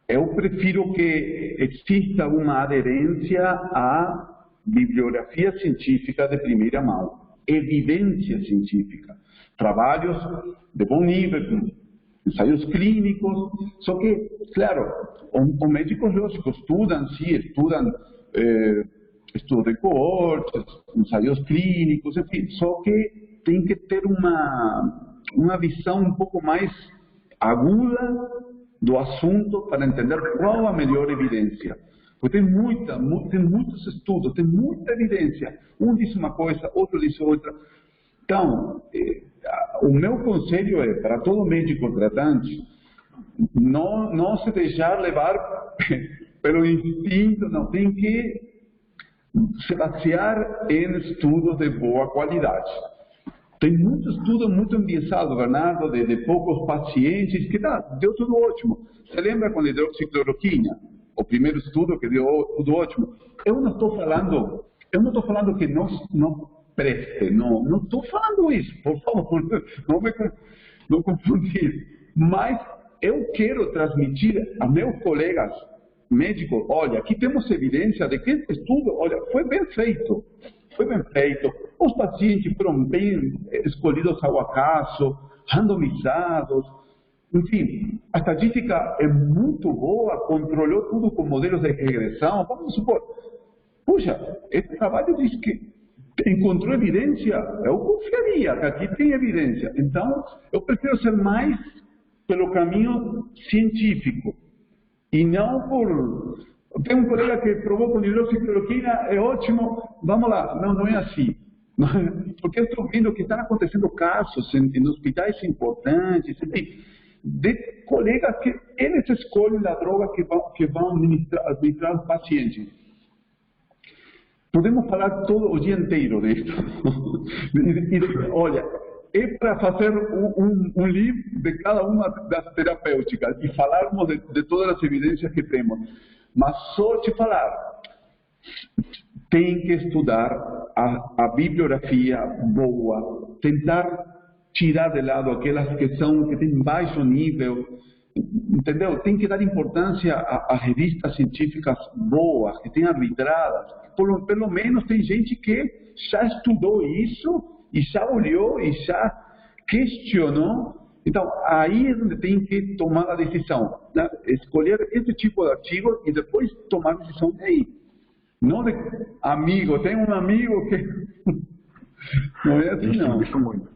eu prefiro que exista uma aderência à bibliografia científica de primeira mão, evidência científica, trabalhos de bom nível, ensaios clínicos, só que, claro, os médicos lógicos estudam, sim, estudam de coortes, ensaios clínicos, enfim, só que tem que ter uma visão um pouco mais aguda do assunto para entender qual a melhor evidência. Porque tem muitos estudos, tem muita evidência. Um diz uma coisa, outro diz outra. Então, o meu conselho é, para todo médico tratante, não se deixar levar pelo instinto, não, tem que se basear em estudos de boa qualidade. Tem muito estudo muito enviesado, Bernardo, de poucos pacientes, que deu tudo ótimo. Você lembra quando hidroxicloroquina? O primeiro estudo que deu tudo ótimo. Eu não estou falando que não preste, não estou falando isso, por favor, não confundir. Mas eu quero transmitir a meus colegas médicos, olha, aqui temos evidência de que esse estudo, olha, foi bem feito. Os pacientes foram bem escolhidos ao acaso, randomizados. Enfim, a estatística é muito boa, controlou tudo com modelos de regressão. Vamos supor, puxa, esse trabalho diz que encontrou evidência, eu confiaria que aqui tem evidência. Então, eu prefiro ser mais pelo caminho científico e não por... Tem um colega que provou com hidroxicloroquina, é ótimo, vamos lá. Não é assim. Porque eu estou vendo que estão acontecendo casos em hospitais importantes, de colegas que eles escolhem a droga que vão administrar aos pacientes. Podemos falar todo o dia inteiro disso. Olha, é para fazer um livro de cada uma das terapêuticas e falarmos de todas as evidências que temos. Mas só te falar, tem que estudar a bibliografia boa, tentar tirar de lado aquelas que têm baixo nível, entendeu? Tem que dar importância a revistas científicas boas, que tenham arbitradas. Pelo menos tem gente que já estudou isso e já olhou e já questionou. Então, aí é onde tem que tomar a decisão, né? Escolher esse tipo de artigo e depois tomar a decisão daí. Não de amigo, tem um amigo que... Não é assim, não. Isso muito.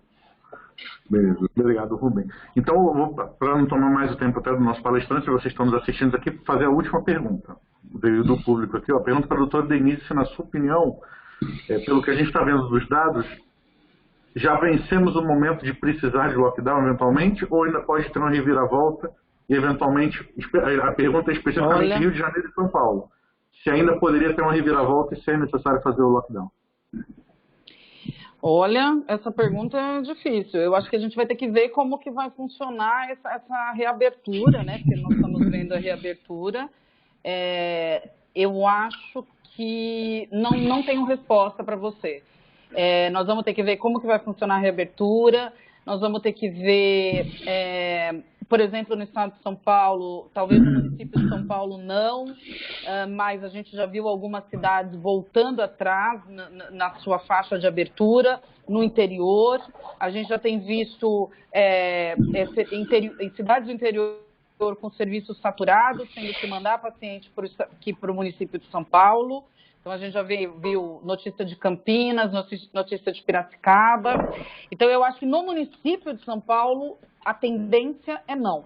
Beleza, obrigado, Rubem. Então, para não tomar mais o tempo até do nosso palestrante, vocês estão nos assistindo aqui, fazer a última pergunta. Veio do público aqui, ó. Pergunta para a doutora Denise se, na sua opinião, pelo que a gente está vendo dos dados, já vencemos o momento de precisar de lockdown eventualmente, ou ainda pode ter uma reviravolta e eventualmente, a pergunta é especificamente Rio de Janeiro e São Paulo, se ainda poderia ter uma reviravolta e se é necessário fazer o lockdown? Olha, essa pergunta é difícil. Eu acho que a gente vai ter que ver como que vai funcionar essa reabertura, né? Porque nós estamos vendo a reabertura. Eu acho que não tenho resposta para você. Nós vamos ter que ver como que vai funcionar a reabertura, nós vamos ter que ver, por exemplo, no estado de São Paulo, talvez no município de São Paulo não, mas a gente já viu algumas cidades voltando atrás na sua faixa de abertura, no interior, a gente já tem visto em cidades do interior com serviços saturados, tendo que mandar paciente aqui para o município de São Paulo. Então, a gente já viu notícia de Campinas, notícia de Piracicaba. Então, eu acho que no município de São Paulo, a tendência é não.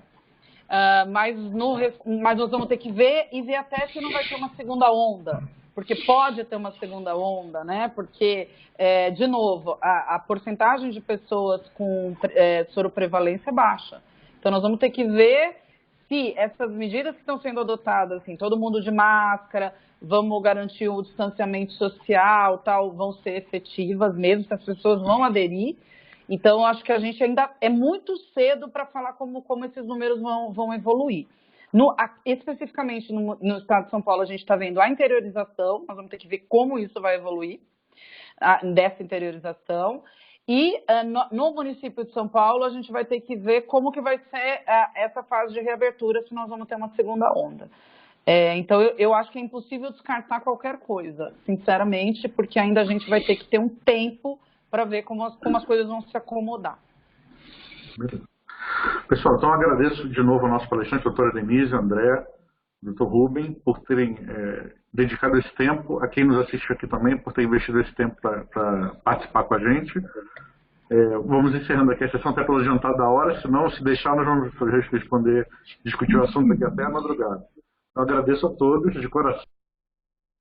Mas nós vamos ter que ver e ver até se não vai ter uma segunda onda. Porque pode ter uma segunda onda, né? Porque, de novo, a porcentagem de pessoas com soroprevalência é baixa. Então, nós vamos ter que ver se essas medidas que estão sendo adotadas, assim, todo mundo de máscara, vamos garantir o distanciamento social, tal, vão ser efetivas mesmo, se as pessoas vão aderir. Então, acho que a gente ainda é muito cedo para falar como esses números vão evoluir. Especificamente no estado de São Paulo, a gente está vendo a interiorização, nós vamos ter que ver como isso vai evoluir, dessa interiorização. E no município de São Paulo, a gente vai ter que ver como que vai ser essa fase de reabertura, se nós vamos ter uma segunda onda. Então, eu acho que é impossível descartar qualquer coisa, sinceramente, porque ainda a gente vai ter que ter um tempo para ver como as coisas vão se acomodar. Pessoal, então eu agradeço de novo ao nosso palestrante, doutora Denise, André, doutor Rubem, por terem dedicado esse tempo, a quem nos assiste aqui também, por ter investido esse tempo para participar com a gente. Vamos encerrando aqui a sessão até pelo adiantado da hora, senão, se deixar, nós vamos responder, discutir o assunto aqui até a madrugada. Eu agradeço a todos, de coração.